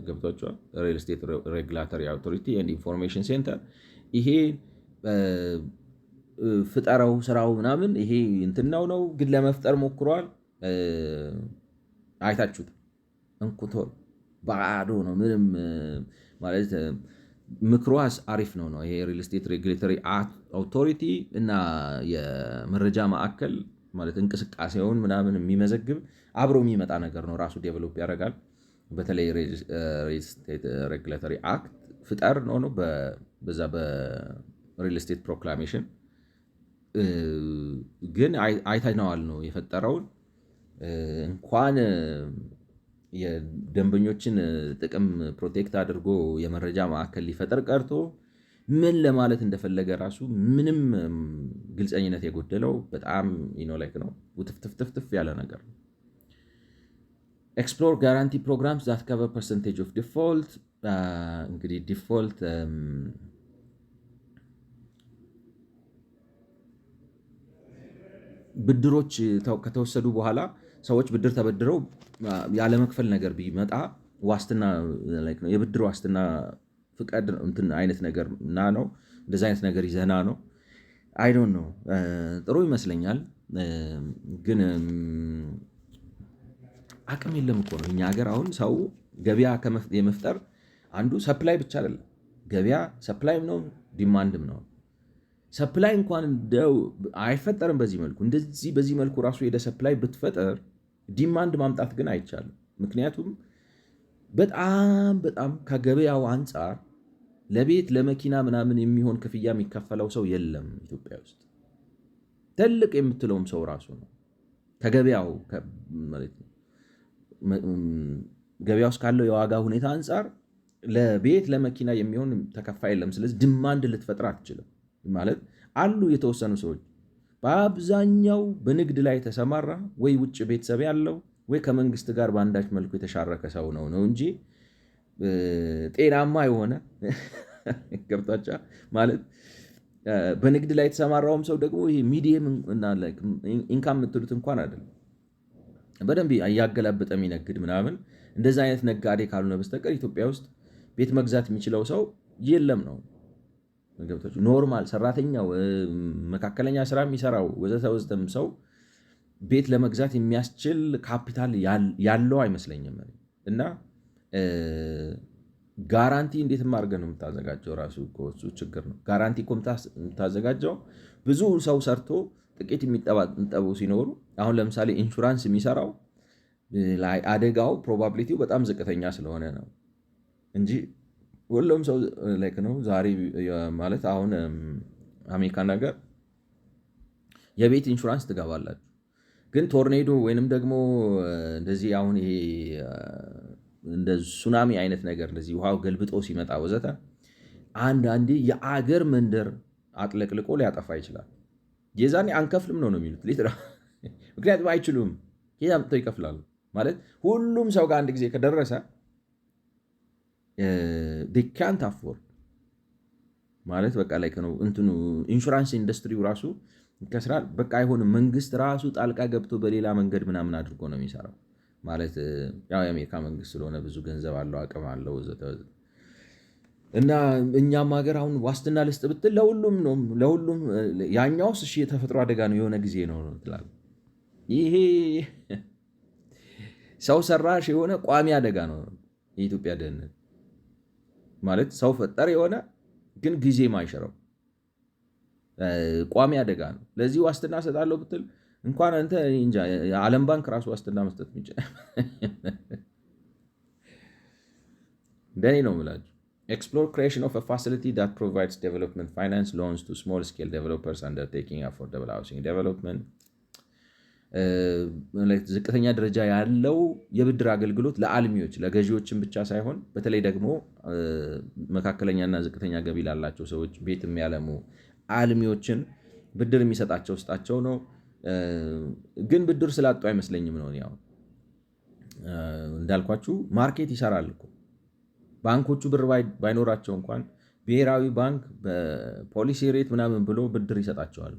ገብቷቸዋል። ሪል ስቴት ሬጉላቶሪ አውቶሪቲ ኤንድ ኢንፎርሜሽን ሴንተር ይሄ ፍጠረው ስራው ምናምን ይሄ እንትናው ነው፣ ግን ለመፍጠር ሞክሯል። አይታችሁት እንኩቶ ባዶ ነው። ምንም ማለት ምክሩ አሪፍ ነው። ይሄ ሪል ስቴት ሬጉሌተሪ አውቶሪቲ እና የመረጃ ማዕከል ማለት እንቅስቃሴውን ምናምን የሚመዘግብ አብሮ የሚመጣ ነገር ነው። ራሱ ዴቨሎፕ ያደርጋል። በተለይ ሪል ስቴት ሬጉሌተሪ አክት ፍጠር ነው በዛ በሪል ስቴት ፕሮክላሜሽን ግን አይተነዋል ነው የፈጠረውን እንኳን የደንበኞችን ጥቅም ፕሮቴክት አድርጎ የመረጃ ማዕከል ሊፈጠር ቀርቶ ምን ለማለት እንደፈለገ ራሱ ምንም ግልፀኝነት የጎደለው በጣም ላይክ ነው ውትፍትፍትፍ ያለ ነገር ነው። ኤክስፕሎር ጋራንቲ ፕሮግራምስ ዛት ከቨር ፐርሰንቴጅ ኦፍ ዲፎልት። እንግዲህ ዲፎልት ብድሮች ከተወሰዱ በኋላ ሰዎች ብድር ተበድረው ያለመክፈል ነገር ቢመጣ ዋስትና የብድር ዋስትና ፍቃድ እንትን አይነት ነገር ነው። እንደዚ አይነት ነገር ይዘና ነው። አይ ዶንት ኖ ጥሩ ይመስለኛል፣ ግን አቅም የለም እኮ ነው። እኛ ሀገር አሁን ሰው ገበያ የመፍጠር አንዱ ሰፕላይ ብቻ አይደለም። ገበያ ሰፕላይም ነው ዲማንድም ነው። ሰፕላይ እንኳን እንደው አይፈጠርም በዚህ መልኩ። እንደዚህ በዚህ መልኩ ራሱ ሄደ ሰፕላይ ብትፈጠር ዲማንድ ማምጣት ግን አይቻልም። ምክንያቱም በጣም በጣም ከገበያው አንጻር ለቤት ለመኪና ምናምን የሚሆን ክፍያ የሚከፈለው ሰው የለም ኢትዮጵያ ውስጥ። ትልቅ የምትለውም ሰው ራሱ ነው ከገበያው ማለት ነው። ገበያ ውስጥ ካለው የዋጋ ሁኔታ አንጻር ለቤት ለመኪና የሚሆን ተከፋይ የለም። ስለዚህ ዲማንድ ልትፈጥር አትችልም። ማለት አሉ የተወሰኑ ሰዎች፣ በአብዛኛው በንግድ ላይ የተሰማራ ወይ ውጭ ቤተሰብ ያለው ወይ ከመንግስት ጋር በአንዳች መልኩ የተሻረከ ሰው ነው እንጂ ጤናማ የሆነ ገብቷቻ ማለት በንግድ ላይ የተሰማራውም ሰው ደግሞ ይሄ ሚዲየም እና ኢንካም የምትሉት እንኳን አይደለም። በደንብ እያገላበጠ የሚነግድ ምናምን እንደዚ አይነት ነጋዴ ካልሆነ በስተቀር ኢትዮጵያ ውስጥ ቤት መግዛት የሚችለው ሰው የለም ነው። ኖርማል ሰራተኛው፣ መካከለኛ ስራ የሚሰራው ወዘተ ወዘተም ሰው ቤት ለመግዛት የሚያስችል ካፒታል ያለው አይመስለኝም። እና ጋራንቲ እንዴትም አድርገህ ነው የምታዘጋጀው? ራሱ እሱ ችግር ነው። ጋራንቲ እኮ የምታዘጋጀው ብዙ ሰው ሰርቶ ጥቂት የሚጠቡ ሲኖሩ፣ አሁን ለምሳሌ ኢንሹራንስ የሚሰራው ላይ አደጋው ፕሮባቢሊቲው በጣም ዝቅተኛ ስለሆነ ነው እንጂ ሁሉም ሰው ላይክ ነው። ዛሬ ማለት አሁን አሜሪካ ነገር የቤት ኢንሹራንስ ትገባላችሁ፣ ግን ቶርኔዶ ወይንም ደግሞ እንደዚህ አሁን ይሄ እንደ ሱናሚ አይነት ነገር እንደዚህ ውሃው ገልብጦ ሲመጣ ወዘተ አንዳንዴ የአገር መንደር አጥለቅልቆ ሊያጠፋ ይችላል። የዛኔ አንከፍልም ነው የሚሉት ሊትራ። ምክንያቱም አይችሉም። ይህ አምጥተው ይከፍላሉ ማለት ሁሉም ሰው ጋር አንድ ጊዜ ከደረሰ ዲካንት አፎርድ ማለት በቃ ላይ ነው እንትኑ ኢንሹራንስ ኢንዱስትሪው ራሱ ይከስራል። በቃ አይሆንም። መንግስት ራሱ ጣልቃ ገብቶ በሌላ መንገድ ምናምን አድርጎ ነው የሚሰራው። ማለት ያው የአሜሪካ መንግስት ስለሆነ ብዙ ገንዘብ አለው፣ አቅም አለው ወዘተ። እና እኛም ሀገር አሁን ዋስትና ልስጥ ብትል ለሁሉም ነው ለሁሉም። ያኛውስ እሺ የተፈጥሮ አደጋ ነው የሆነ ጊዜ ነው ትላለህ። ይሄ ሰው ሰራሽ የሆነ ቋሚ አደጋ ነው የኢትዮጵያ ደህንነት ማለት ሰው ፈጠር የሆነ ግን ጊዜ ማይሽረው ቋሚ አደጋ ነው። ለዚህ ዋስትና እሰጣለሁ ብትል እንኳን አንተ እንጃ የዓለም ባንክ ራሱ ዋስትና መስጠት የሚችል እንደኔ ነው የምላችሁ። ኤክስፕሎር ክሬሽን ኦፍ ፋሲሊቲ ዳት ፕሮቫይድስ ዴቨሎፕመንት ፋይናንስ ሎንስ ቱ ስሞል ስኬል ዴቨሎፐርስ አንደርቴኪንግ አፎርደብል ሃውሲንግ ዴቨሎፕመንት። ዝቅተኛ ደረጃ ያለው የብድር አገልግሎት ለአልሚዎች ለገዢዎችን ብቻ ሳይሆን በተለይ ደግሞ መካከለኛና ዝቅተኛ ገቢ ላላቸው ሰዎች ቤት የሚያለሙ አልሚዎችን ብድር የሚሰጣቸው ውስጣቸው ነው። ግን ብድር ስላጡ አይመስለኝም ነው። ያው እንዳልኳችሁ ማርኬት ይሰራል እኮ። ባንኮቹ ብር ባይኖራቸው እንኳን ብሔራዊ ባንክ በፖሊሲ ሬት ምናምን ብሎ ብድር ይሰጣቸዋል።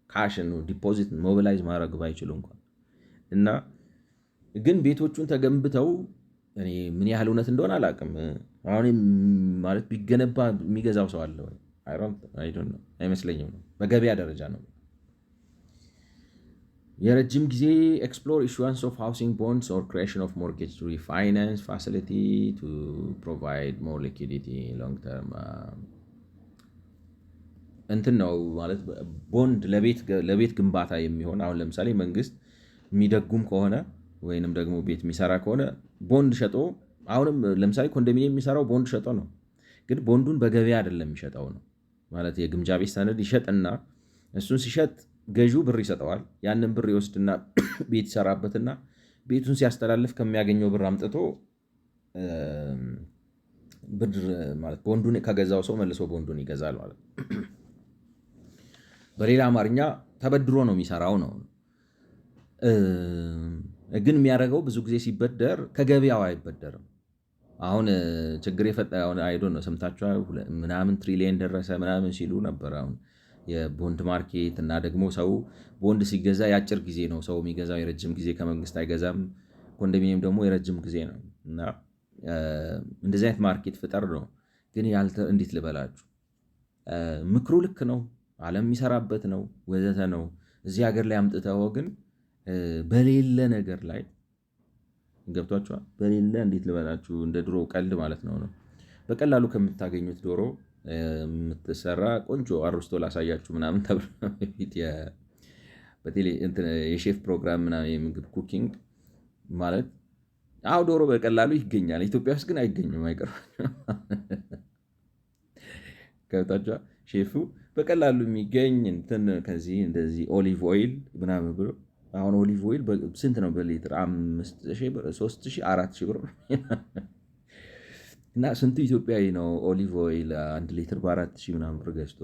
ካሽን ዲፖዚት ሞቢላይዝ ማድረግ ባይችሉ እንኳን እና ግን ቤቶቹን ተገንብተው እኔ ምን ያህል እውነት እንደሆነ አላውቅም። አሁን ማለት ቢገነባ የሚገዛው ሰው አለ ወይ? አይመስለኝም ነው። በገበያ ደረጃ ነው። የረጅም ጊዜ ኤክስፕሎር ኢሹዋንስ ኦፍ ሃውሲንግ ቦንድስ ኦር ክሬሽን ኦፍ ሞርጌጅ ሪፋይናንስ ፋሲሊቲ ቱ ፕሮቫይድ ሞር ሊኩዲቲ ሎንግ ተርም እንትን ነው ማለት ቦንድ ለቤት ግንባታ የሚሆን አሁን ለምሳሌ መንግስት የሚደጉም ከሆነ ወይንም ደግሞ ቤት የሚሰራ ከሆነ ቦንድ ሸጦ አሁንም ለምሳሌ ኮንዶሚኒየም የሚሰራው ቦንድ ሸጦ ነው። ግን ቦንዱን በገበያ አይደለም የሚሸጠው ነው ማለት የግምጃ ቤት ሰነድ ይሸጥና እሱን ሲሸጥ ገዢው ብር ይሰጠዋል። ያንን ብር ይወስድና ቤት ይሰራበትና ቤቱን ሲያስተላልፍ ከሚያገኘው ብር አምጥቶ ብድር ማለት ቦንዱን ከገዛው ሰው መልሶ ቦንዱን ይገዛል ማለት ነው። በሌላ አማርኛ ተበድሮ ነው የሚሰራው ነው። ግን የሚያደርገው ብዙ ጊዜ ሲበደር ከገበያው አይበደርም። አሁን ችግር የፈጠረውን አይዶ ነው ሰምታችኋ ምናምን ትሪሊየን ደረሰ ምናምን ሲሉ ነበር። አሁን የቦንድ ማርኬት እና ደግሞ ሰው ቦንድ ሲገዛ የአጭር ጊዜ ነው ሰው የሚገዛው፣ የረጅም ጊዜ ከመንግስት አይገዛም። ኮንዶሚኒየም ደግሞ የረጅም ጊዜ ነው እና እንደዚህ አይነት ማርኬት ፍጠር ነው። ግን እንዴት ልበላችሁ ምክሩ ልክ ነው ዓለም የሚሰራበት ነው ወዘተ ነው። እዚህ ሀገር ላይ አምጥተው ግን በሌለ ነገር ላይ ገብቷቸዋል። በሌለ እንዴት ልበላችሁ እንደ ድሮ ቀልድ ማለት ነው በቀላሉ ከምታገኙት ዶሮ የምትሰራ ቆንጆ አሮስቶ ላሳያችሁ ምናምን ተብሎ በፊት የሼፍ ፕሮግራም ምናምን የምግብ ኩኪንግ ማለት ዶሮ በቀላሉ ይገኛል። ኢትዮጵያ ውስጥ ግን አይገኝም፣ አይቀርም። ገብታችኋል? ሼፉ በቀላሉ የሚገኝ እንትን ከዚህ እንደዚህ ኦሊቭ ኦይል ምናምን ብሎ አሁን ኦሊቭ ኦይል ስንት ነው በሊትር? 5,000 ብር፣ 3,000፣ 4,000 ብር እና ስንቱ ኢትዮጵያዊ ነው ኦሊቭ ኦይል 1 ሊትር በ4,000 ምናምን ብር ገዝቶ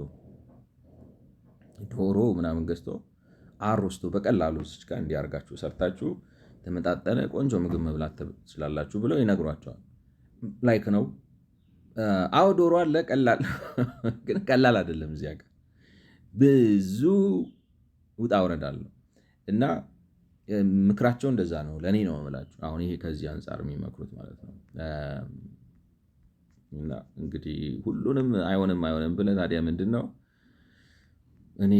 ዶሮ ምናምን ገዝቶ አሮስቶ በቀላሉ ስጋ እንዲያርጋችሁ ሰርታችሁ ተመጣጠነ ቆንጆ ምግብ መብላት ትችላላችሁ ብለው ይነግሯቸዋል። ላይክ ነው። ዶሮ አለ፣ ቀላል ግን ቀላል አይደለም። እዚያ ጋር ብዙ ውጣ ውረድ አለው እና ምክራቸው እንደዛ ነው። ለእኔ ነው የምላችሁ። አሁን ይሄ ከዚህ አንጻር የሚመክሩት ማለት ነው። እና እንግዲህ ሁሉንም አይሆንም ብለህ ታዲያ ምንድን ነው እኔ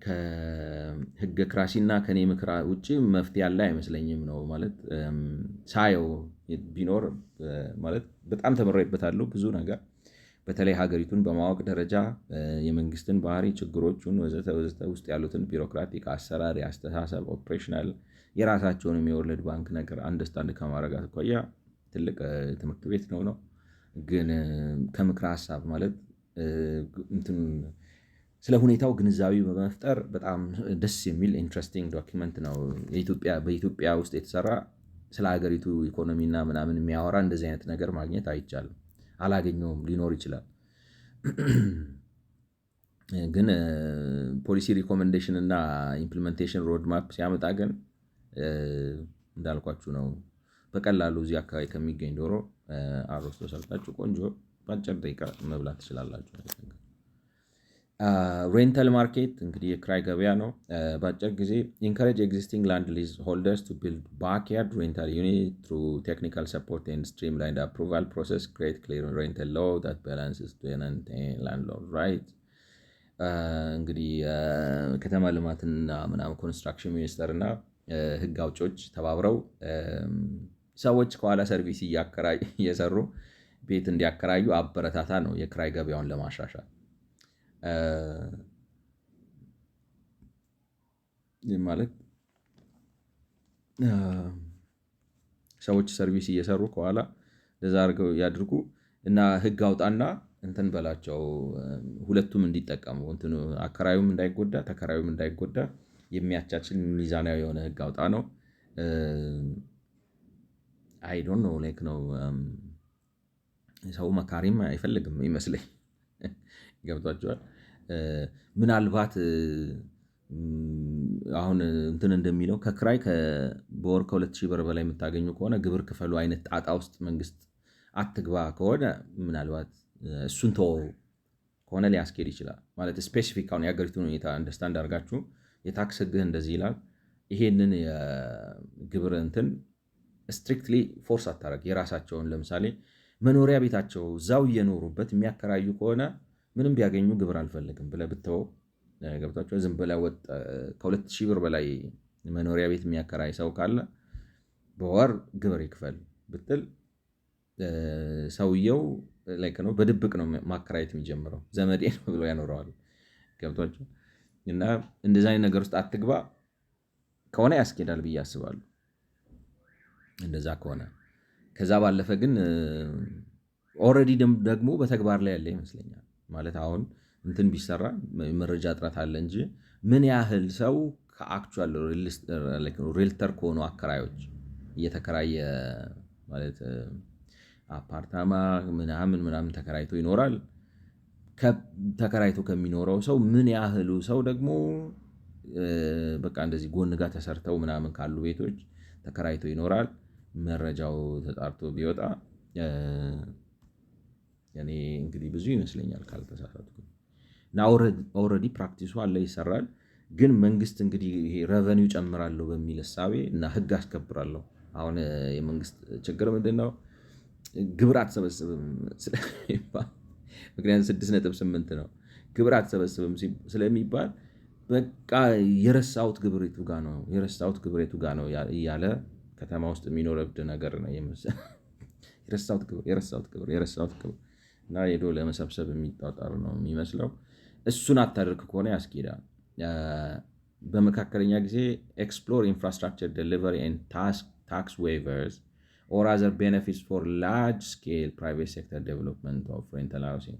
ከህገ ክራሲና ከኔ ምክር ውጭ መፍትሄ ያለ አይመስለኝም ነው ማለት ሳየው ቢኖር ማለት በጣም ተመራይበታለሁ ብዙ ነገር በተለይ ሀገሪቱን በማወቅ ደረጃ የመንግስትን ባህሪ፣ ችግሮቹን ወዘተ ውስጥ ያሉትን ቢሮክራቲክ አሰራር፣ የአስተሳሰብ ኦፕሬሽናል የራሳቸውንም የወርልድ ባንክ ነገር አንደርስታንድ ከማድረግ አኳያ ትልቅ ትምህርት ቤት ነው። ግን ከምክረ ሀሳብ ማለት ስለ ሁኔታው ግንዛቤ በመፍጠር በጣም ደስ የሚል ኢንትረስቲንግ ዶኪመንት ነው። በኢትዮጵያ ውስጥ የተሰራ ስለ ሀገሪቱ ኢኮኖሚና ምናምን የሚያወራ እንደዚህ አይነት ነገር ማግኘት አይቻልም። አላገኘውም፣ ሊኖር ይችላል። ግን ፖሊሲ ሪኮሜንዴሽን እና ኢምፕሊሜንቴሽን ሮድማፕ ሲያመጣ ግን እንዳልኳችሁ ነው። በቀላሉ እዚህ አካባቢ ከሚገኝ ዶሮ አሮስቶ ሰርታችሁ ቆንጆ በአጭር ደቂቃ መብላት ትችላላችሁ። ሬንታል ማርኬት እንግዲህ የክራይ ገበያ ነው። በአጭር ጊዜ ኢንካሬጅ ኤግዚስቲንግ ላንድ ሊዝ ሆልደርስ ቱ ቢልድ ባክያርድ ሬንታል ዩኒት ትሩ ቴክኒካል ሰፖርት ኤንድ ስትሪምላይንድ አፕሩቫል ፕሮሰስ ክሬት ክሊር ሬንታል ሎው ዛት ባላንስስ ቴናንት ኤንድ ላንድሎርድ ራይት። እንግዲህ ከተማ ልማትና ምናምን ኮንስትራክሽን ሚኒስቴር እና ህግ አውጪዎች ተባብረው ሰዎች ከኋላ ሰርቪስ እየሰሩ ቤት እንዲያከራዩ አበረታታ ነው የክራይ ገበያውን ለማሻሻል ማለት ሰዎች ሰርቪስ እየሰሩ ከኋላ ለዛ አድርገው ያድርጉ እና ህግ አውጣና እንትን በላቸው ሁለቱም እንዲጠቀሙ እንትኑ አከራዩም እንዳይጎዳ ተከራዩም እንዳይጎዳ የሚያቻችል ሚዛናዊ የሆነ ህግ አውጣ ነው። አይ ዶንት ኖ ላይክ ነው ሰው መካሪም አይፈልግም ይመስለኝ። ገብቷቸዋል። ምናልባት አሁን እንትን እንደሚለው ከክራይ በወር ከ2,000 ብር በላይ የምታገኙ ከሆነ ግብር ክፈሉ አይነት ጣጣ ውስጥ መንግስት አትግባ ከሆነ ምናልባት እሱን ተወው ከሆነ ሊያስኬድ ይችላል። ማለት ስፔሲፊክ አሁን የሀገሪቱን ሁኔታ አንደርስታንድ አድርጋችሁ የታክስ ህግህ እንደዚህ ይላል፣ ይሄንን የግብር እንትን ስትሪክትሊ ፎርስ አታረግ። የራሳቸውን ለምሳሌ መኖሪያ ቤታቸው እዛው እየኖሩበት የሚያከራዩ ከሆነ ምንም ቢያገኙ ግብር አልፈልግም ብለህ ብትተወው ገብቷቸው ዝም ብለህ ከ2,000 ብር በላይ መኖሪያ ቤት የሚያከራይ ሰው ካለ በወር ግብር ይክፈል ብትል ሰውየው ላይክ ነው በድብቅ ነው ማከራየት የሚጀምረው። ዘመዴ ነው ብሎ ያኖረዋል። ገብቷቸው እና እንደዛ አይነት ነገር ውስጥ አትግባ ከሆነ ያስኬዳል ብዬ አስባለሁ። እንደዛ ከሆነ ከዛ ባለፈ ግን ኦልሬዲ ደግሞ በተግባር ላይ ያለ ይመስለኛል። ማለት አሁን እንትን ቢሰራ መረጃ እጥረት አለ እንጂ ምን ያህል ሰው ከአክቹዋል ሪልተር ከሆኑ አከራዮች እየተከራየ ማለት አፓርታማ ምናምን ተከራይቶ ይኖራል። ተከራይቶ ከሚኖረው ሰው ምን ያህሉ ሰው ደግሞ በቃ እንደዚህ ጎን ጋር ተሰርተው ምናምን ካሉ ቤቶች ተከራይቶ ይኖራል። መረጃው ተጣርቶ ቢወጣ እኔ እንግዲህ ብዙ ይመስለኛል ካልተሳሳትኩ እና ኦልሬዲ ፕራክቲሱ አለ ይሰራል። ግን መንግስት እንግዲህ ይሄ ረቨኒው ጨምራለሁ በሚል እሳቤ እና ህግ አስከብራለሁ። አሁን የመንግስት ችግር ምንድን ነው? ግብር አትሰበስብም ስለሚባል ምክንያቱም 6.8 ነው። ግብር አትሰበስብም ስለሚባል በቃ የረሳሁት ግብር የቱ ጋ ነው እያለ ከተማ ውስጥ የሚኖር እብድ ነገር ነው የረሳሁት ግብር እና ሄዶ ለመሰብሰብ የሚጣጣሩ ነው የሚመስለው። እሱን አታደርግ ከሆነ ያስኬዳል። በመካከለኛ ጊዜ ኤክስፕሎር ኢንፍራስትራክቸር ዴሊቨሪ ኤንድ ታክስ ዌይቨርስ ኦር አዘር ቤኔፊትስ ፎር ላርጅ ስኬል ፕራይቬት ሴክተር ዴቨሎፕመንት ኦፍ ሬንታል ሃውሲንግ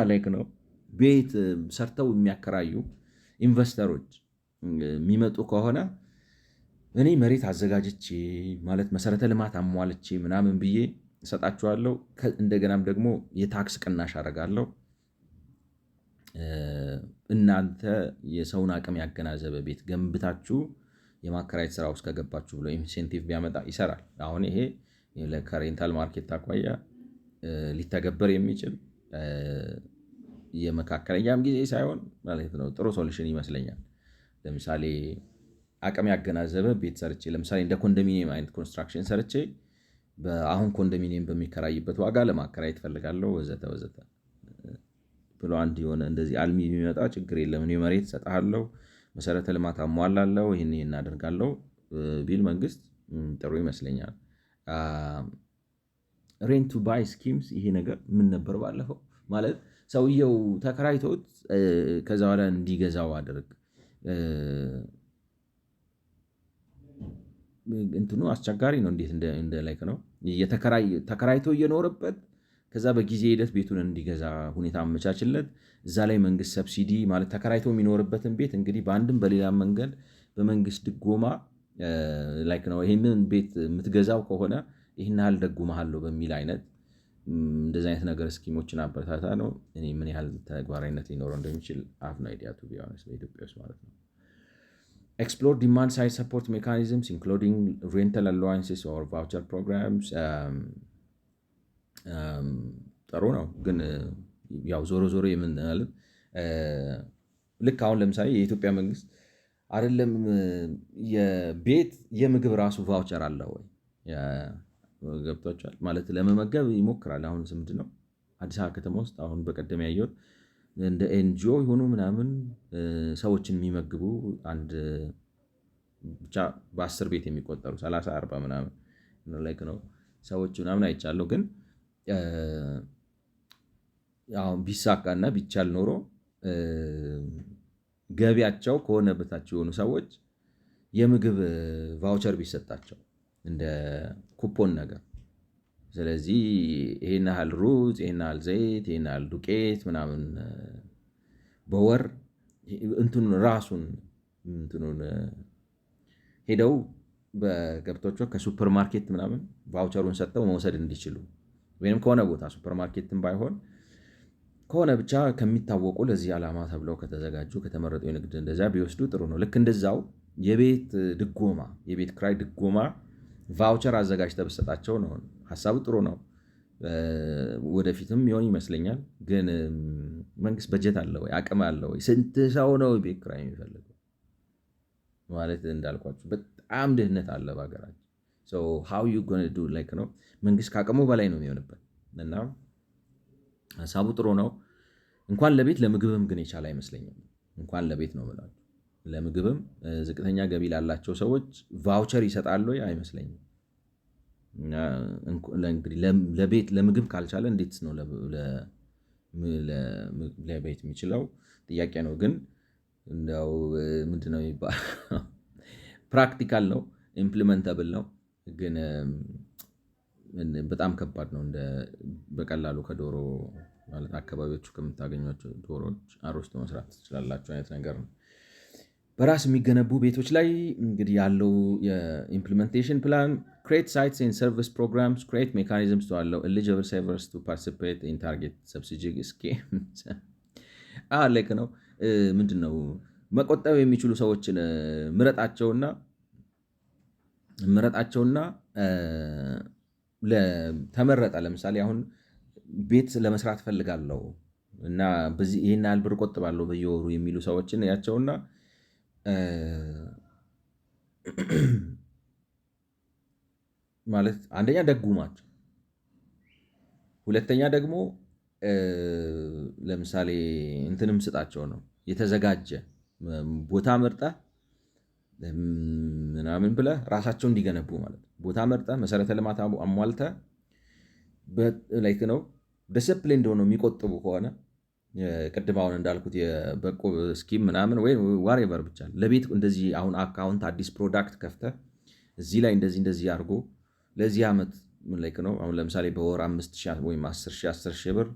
ላይክ ነው። ቤት ሰርተው የሚያከራዩ ኢንቨስተሮች የሚመጡ ከሆነ እኔ መሬት አዘጋጅቼ ማለት መሰረተ ልማት አሟልቼ ምናምን ብዬ እሰጣችኋለሁ። እንደገናም ደግሞ የታክስ ቅናሽ አደርጋለሁ። እናንተ የሰውን አቅም ያገናዘበ ቤት ገንብታችሁ የማከራየት ስራ ውስጥ ከገባችሁ ብሎ ኢንሴንቲቭ ቢያመጣ ይሰራል። አሁን ይሄ ከሬንታል ማርኬት አኳያ ሊተገበር የሚችል የመካከለኛም ጊዜ ሳይሆን ማለት ነው ጥሩ ሶሉሽን ይመስለኛል። ለምሳሌ አቅም ያገናዘበ ቤት ሰርቼ ለምሳሌ እንደ ኮንዶሚኒየም አይነት ኮንስትራክሽን ሰርቼ አሁን ኮንዶሚኒየም በሚከራይበት ዋጋ ለማከራየት እፈልጋለሁ ወዘተ ወዘተ ብሎ አንድ የሆነ እንደዚህ አልሚ የሚመጣ ችግር የለም እኔ መሬት እሰጥሃለሁ፣ መሰረተ ልማት አሟላለሁ፣ ይህን እናደርጋለሁ ቢል መንግስት ጥሩ ይመስለኛል። ሬንት ቱ ባይ ስኪምስ ይሄ ነገር ምን ነበር ባለፈው ማለት ሰውየው ተከራይቶት ከዛ በኋላ እንዲገዛው አድርግ እንትኑ አስቸጋሪ ነው። እንዴት እንደ ላይክ ነው ተከራይቶ እየኖረበት ከዛ በጊዜ ሂደት ቤቱን እንዲገዛ ሁኔታ አመቻችለት። እዛ ላይ መንግስት ሰብሲዲ ማለት ተከራይቶ የሚኖርበትን ቤት እንግዲህ በአንድም በሌላ መንገድ በመንግስት ድጎማ ላይክ ነው ይህንን ቤት የምትገዛው ከሆነ ይህን ያህል ደጉምሃለሁ በሚል አይነት እንደዚህ አይነት ነገር ስኪሞችን አበረታታ ነው። እኔ ምን ያህል ተግባራዊነት ሊኖረው እንደሚችል አፍ ነው አይዲያ ቱ ቢ ኦነስት በኢትዮጵያ ውስጥ ማለት ነው። ኤክስፕሎር ዲማንድ ሳይድ ሰፖርት ሜካኒዝምስ ኢንክሉዲንግ ሬንታል አላዋንስስ ኦር ቫውቸር ፕሮግራምስ ጥሩ ነው። ግን ያው ዞሮ ዞሮ የምንለው ልክ አሁን ለምሳሌ የኢትዮጵያ መንግስት አይደለም የቤት የምግብ ራሱ ቫውቸር አለ ወይ ገብቷቸዋል ማለት ለመመገብ ይሞክራል። አሁን ምንድን ነው አዲስ አበባ ከተማ ውስጥ አሁን በቀደም ያየሁት እንደ ኤንጂኦ የሆኑ ምናምን ሰዎችን የሚመግቡ አንድ ብቻ በ10 ቤት የሚቆጠሩ 30-40 ምናምን ላይክ ነው ሰዎች ምናምን አይቻለሁ። ግን አሁን ቢሳካና ቢቻል ኖሮ ገቢያቸው ከሆነ በታች የሆኑ ሰዎች የምግብ ቫውቸር ቢሰጣቸው እንደ ኩፖን ነገር። ስለዚህ ይሄን ያህል ሩዝ፣ ይሄን ያህል ዘይት፣ ይሄን ያህል ዱቄት ምናምን በወር እንትኑን ራሱን እንትኑን ሄደው በገብቶቸው ከሱፐር ማርኬት ምናምን ቫውቸሩን ሰጥተው መውሰድ እንዲችሉ ወይም ከሆነ ቦታ ሱፐር ማርኬትም ባይሆን ከሆነ ብቻ ከሚታወቁ ለዚህ ዓላማ ተብለው ከተዘጋጁ ከተመረጡ የንግድ እንደዛ ቢወስዱ ጥሩ ነው። ልክ እንደዛው የቤት ድጎማ የቤት ክራይ ድጎማ ቫውቸር አዘጋጅተህ ብትሰጣቸው ነው። ሀሳቡ ጥሩ ነው። ወደፊትም ይሆን ይመስለኛል። ግን መንግስት በጀት አለ ወይ አቅም አለ ወይ? ስንት ሰው ነው ቤት ክራይ የሚፈልገው? ማለት እንዳልኳችሁ በጣም ድህነት አለ በሀገራችን። ሃው ዩ ጎና ዱ ላይክ ነው መንግስት ከአቅሙ በላይ ነው የሚሆንበት እና ሀሳቡ ጥሩ ነው። እንኳን ለቤት ለምግብም ግን የቻለ አይመስለኝም። እንኳን ለቤት ነው ብላችሁ ለምግብም ዝቅተኛ ገቢ ላላቸው ሰዎች ቫውቸር ይሰጣሉ አይመስለኝም። እንግዲህ ለቤት ለምግብ ካልቻለ እንዴት ነው ለቤት የሚችለው ጥያቄ ነው። ግን እንደው ምንድነው የሚባለው ፕራክቲካል ነው ኢምፕሊመንታብል ነው። ግን በጣም ከባድ ነው። በቀላሉ ከዶሮ ማለት አካባቢዎቹ ከምታገኟቸው ዶሮዎች አሮስቶ መስራት ትችላላችሁ አይነት ነገር ነው። በራስ የሚገነቡ ቤቶች ላይ እንግዲህ ያለው የኢምፕሊሜንቴሽን ፕላን ክሬት ሳይትስ ኤንድ ሰርቪስ ፕሮግራምስ ክሬት ሜካኒዝምስ አለው ኤሊጂብል ሴቨርስ ቱ ፓርቲሲፔት ኢን ታርጌት ሰብሲዲ ስኪምስ ላይክ ነው። ምንድን ነው መቆጠብ የሚችሉ ሰዎችን ምረጣቸውና ተመረጠ። ለምሳሌ አሁን ቤት ለመስራት ፈልጋለሁ እና ይህን ያህል ብር ቆጥባለሁ በየወሩ የሚሉ ሰዎችን ያቸውና ማለት አንደኛ ደጉማቸው፣ ሁለተኛ ደግሞ ለምሳሌ እንትንም ስጣቸው ነው የተዘጋጀ ቦታ መርጠህ ምናምን ብለህ ራሳቸው እንዲገነቡ ማለት ነው። ቦታ መርጠህ መሰረተ ልማት አሟልተህ ላይክ ነው ዲስፕሊን እንደሆነ የሚቆጥቡ ከሆነ ቅድም አሁን እንዳልኩት የበቆ ስኪም ምናምን ወይ ዋሬቨር ብቻ ለቤት እንደዚህ አሁን አካውንት አዲስ ፕሮዳክት ከፍተህ እዚህ ላይ እንደዚህ አድርጎ ለዚህ ዓመት ምን ላይክ ነው አሁን ለምሳሌ በወር 5,000 ወይም 10,000 ብር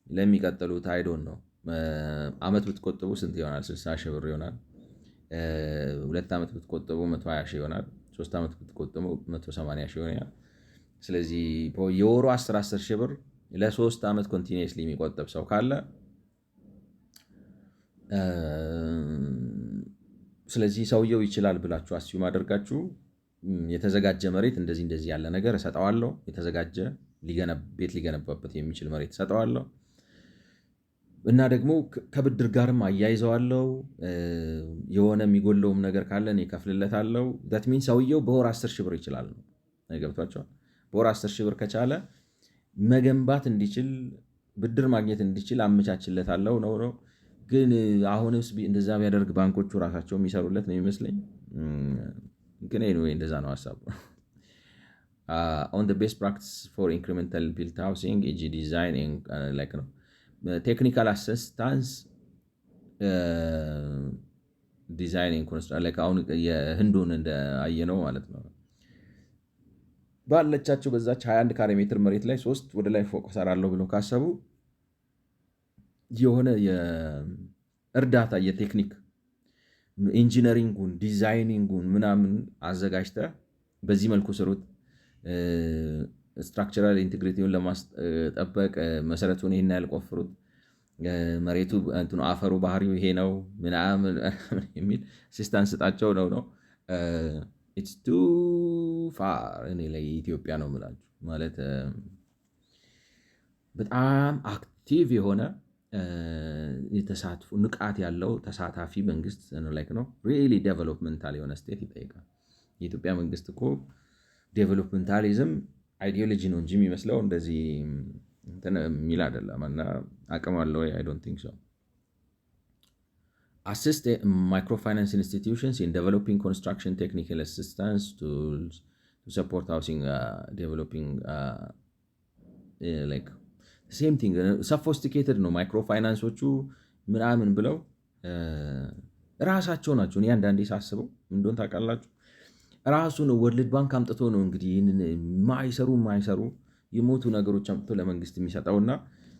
ለሚቀጥሉት አይዶን ነው ዓመት ብትቆጥቡ ስንት ይሆናል? 60,000 ብር ይሆናል። 2 ዓመት ብትቆጥቡ 120,000 ይሆናል። 3 ዓመት ብትቆጥቡ 180,000 ይሆናል። ስለዚህ የወሩ 10,000 ብር ለ3 ዓመት ኮንቲኒየስሊ የሚቆጠብ ሰው ካለ ስለዚህ ሰውየው ይችላል ብላችሁ አስዩም አድርጋችሁ የተዘጋጀ መሬት እንደዚህ ያለ ነገር እሰጠዋለሁ፣ የተዘጋጀ ቤት ሊገነባበት የሚችል መሬት እሰጠዋለሁ እና ደግሞ ከብድር ጋርም አያይዘዋለሁ። የሆነ የሚጎለውም ነገር ካለ እኔ እከፍልለታለሁ። ዳት ሚን ሰውየው በወር 10,000 ብር ይችላል ነው። ገብቷቸዋል። በወር 10,000 ብር ከቻለ መገንባት እንዲችል ብድር ማግኘት እንዲችል አመቻችለታለሁ ነው። ግን አሁንስ እንደዛ ቢያደርግ ባንኮቹ ራሳቸው የሚሰሩለት ነው ይመስለኝ። ግን እንደዛ ነው ሀሳቡ። ኦን ቤስት ፕራክቲስ ፎር ኢንክሪሜንታል ቢልት ሃውሲንግ ኢጂ ዲዛይን ላይክ ነው ቴክኒካል አሲስታንስ ዲዛይን ኮንስትራክሽን አሁን የህንዱን እንዳየነው ማለት ነው። ባለቻቸው በዛች 21 ካሬ ሜትር መሬት ላይ 3 ወደ ላይ ፎቅ እሰራለሁ ብሎ ካሰቡ የሆነ የእርዳታ የቴክኒክ ኢንጂነሪንጉን ዲዛይኒንጉን ምናምን አዘጋጅተህ በዚህ መልኩ ስሩት። ስትራክቸራል ኢንቴግሪቲውን ለማስጠበቅ መሰረቱን ይሄን ያህል ቆፍሩት፣ መሬቱ አፈሩ ባህሪው ይሄ ነው ምናምን የሚል አሲስታንስ ስጣቸው ነው። ኢትስ ቱ ፋር እኔ ላይ ኢትዮጵያ ነው የምላችሁ ማለት በጣም አክቲቭ የሆነ የተሳትፎ ንቃት ያለው ተሳታፊ መንግስት ነው። ሪሊ ዴቨሎፕመንታል የሆነ ስቴት ይጠይቃል። የኢትዮጵያ መንግስት እኮ ዴቨሎፕመንታሊዝም አይዲዮሎጂ ነው እንጂ የሚመስለው እንደዚህ የሚል አይደለም እና አቅም አለው። አይ ዶንት ቲንክ ሶ። assist microfinance institutions in developing construction technical assistance tools to support housing developing like same thing sophisticated ነው ማይክሮፋይናንሶቹ ምናምን ብለው ራሳቸው ናቸው። እኔ አንዳንዴ ሳስበው እንደሆነ ታውቃላችሁ ራሱ ነው ወርልድ ባንክ አምጥቶ ነው እንግዲህ ይህንን ማይሰሩ የሞቱ ነገሮች አምጥቶ ለመንግስት የሚሰጠውና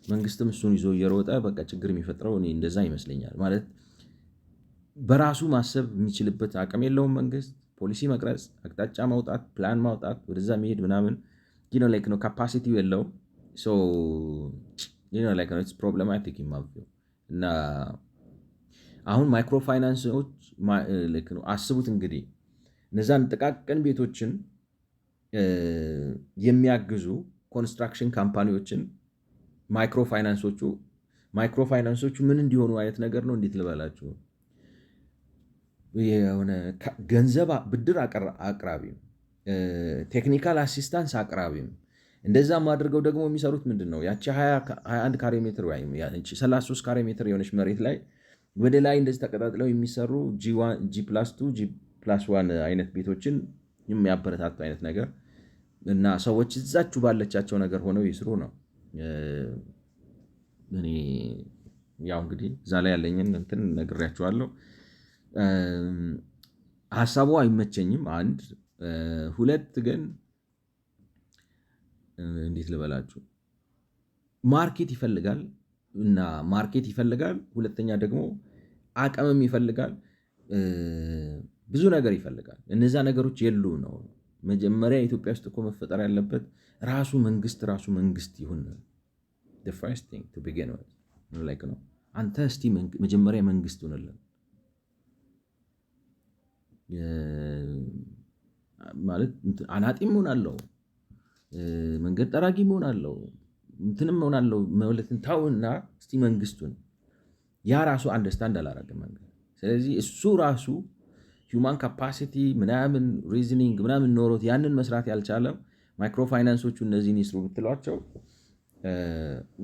መንግስትም እሱን ይዞ እየሮጠ በቃ ችግር የሚፈጥረው እኔ እንደዛ ይመስለኛል። ማለት በራሱ ማሰብ የሚችልበት አቅም የለውም መንግስት። ፖሊሲ መቅረጽ፣ አቅጣጫ ማውጣት፣ ፕላን ማውጣት፣ ወደዛ መሄድ ምናምን ላይክ ነው ካፓሲቲው የለውም። ኢትስ ፕሮብለማቲክ ይማብው እና አሁን ማይክሮፋይናንሶች አስቡት እንግዲህ እነዛን ጥቃቅን ቤቶችን የሚያግዙ ኮንስትራክሽን ካምፓኒዎችን ማይክሮፋይናንሶቹ ምን እንዲሆኑ አይነት ነገር ነው። እንዴት ልበላችሁ የሆነ ገንዘብ ብድር አቅራቢም ቴክኒካል አሲስታንስ አቅራቢም እንደዛም አድርገው ደግሞ የሚሰሩት ምንድን ነው ያቺ 21 ካሬ ሜትር ወይም 33 ካሬ ሜትር የሆነች መሬት ላይ ወደ ላይ እንደዚህ ተቀጣጥለው የሚሰሩ G+2 G+1 አይነት ቤቶችን የሚያበረታቱ አይነት ነገር እና ሰዎች እዛችሁ ባለቻቸው ነገር ሆነው ይስሩ ነው። እኔ ያው እንግዲህ እዛ ላይ ያለኝን እንትን ነግሬያችኋለሁ። ሀሳቡ አይመቸኝም። አንድ ሁለት ግን እንዴት ልበላችሁ ማርኬት ይፈልጋል እና ማርኬት ይፈልጋል። ሁለተኛ ደግሞ አቅምም ይፈልጋል። ብዙ ነገር ይፈልጋል። እነዛ ነገሮች የሉ ነው። መጀመሪያ ኢትዮጵያ ውስጥ እኮ መፈጠር ያለበት ራሱ መንግስት ይሁን። the first thing to begin with like ነው። አንተ እስቲ መጀመሪያ መንግስት ሁንልን ማለት አናጢም ሆናለሁ፣ መንገድ ጠራጊም ሆናለሁ፣ እንትንም ሆናለሁ ማለትን ታውና እስቲ መንግስቱን ያ ራሱ አንደርስታንድ አላደረገም መንግስት። ስለዚህ እሱ ራሱ ሂውማን ካፓሲቲ ምናምን ሪዝኒንግ ምናምን ኖሮት ያንን መስራት ያልቻለም ማይክሮፋይናንሶቹ እነዚህን ይስሩ ብትሏቸው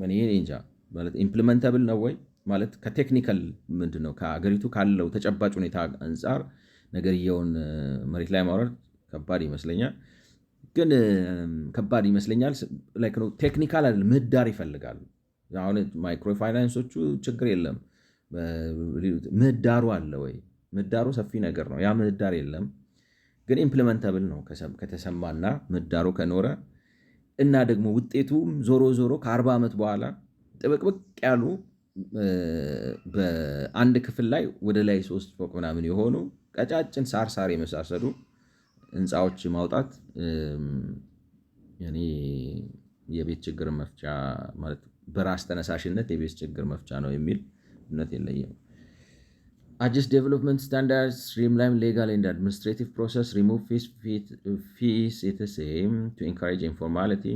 እኔ እንጃ ማለት ኢምፕሊመንተብል ነው ወይ ማለት ከቴክኒካል ምንድን ነው ከአገሪቱ ካለው ተጨባጭ ሁኔታ አንጻር ነገርየውን መሬት ላይ ማውረድ ከባድ ይመስለኛል። ግን ከባድ ይመስለኛል ቴክኒካል አይደለም፣ ምህዳር ይፈልጋሉ። አሁን ማይክሮ ፋይናንሶቹ ችግር የለም፣ ምህዳሩ አለ ወይ? ምህዳሩ ሰፊ ነገር ነው። ያ ምህዳር የለም፣ ግን ኢምፕሊመንተብል ነው ከተሰማና ምህዳሩ ከኖረ እና ደግሞ ውጤቱም ዞሮ ዞሮ ከ40 ዓመት በኋላ ጥብቅብቅ ያሉ በአንድ ክፍል ላይ ወደ ላይ 3 ፎቅ ምናምን የሆኑ ቀጫጭን ሳር የመሳሰሉ ህንፃዎች ማውጣት እኔ የቤት ችግር መፍቻ ማለት በራስ ተነሳሽነት የቤት ችግር መፍቻ ነው የሚል እምነት የለኝም። Adjust development standards, streamline legal and administrative process, remove fees, etc. to encourage informality.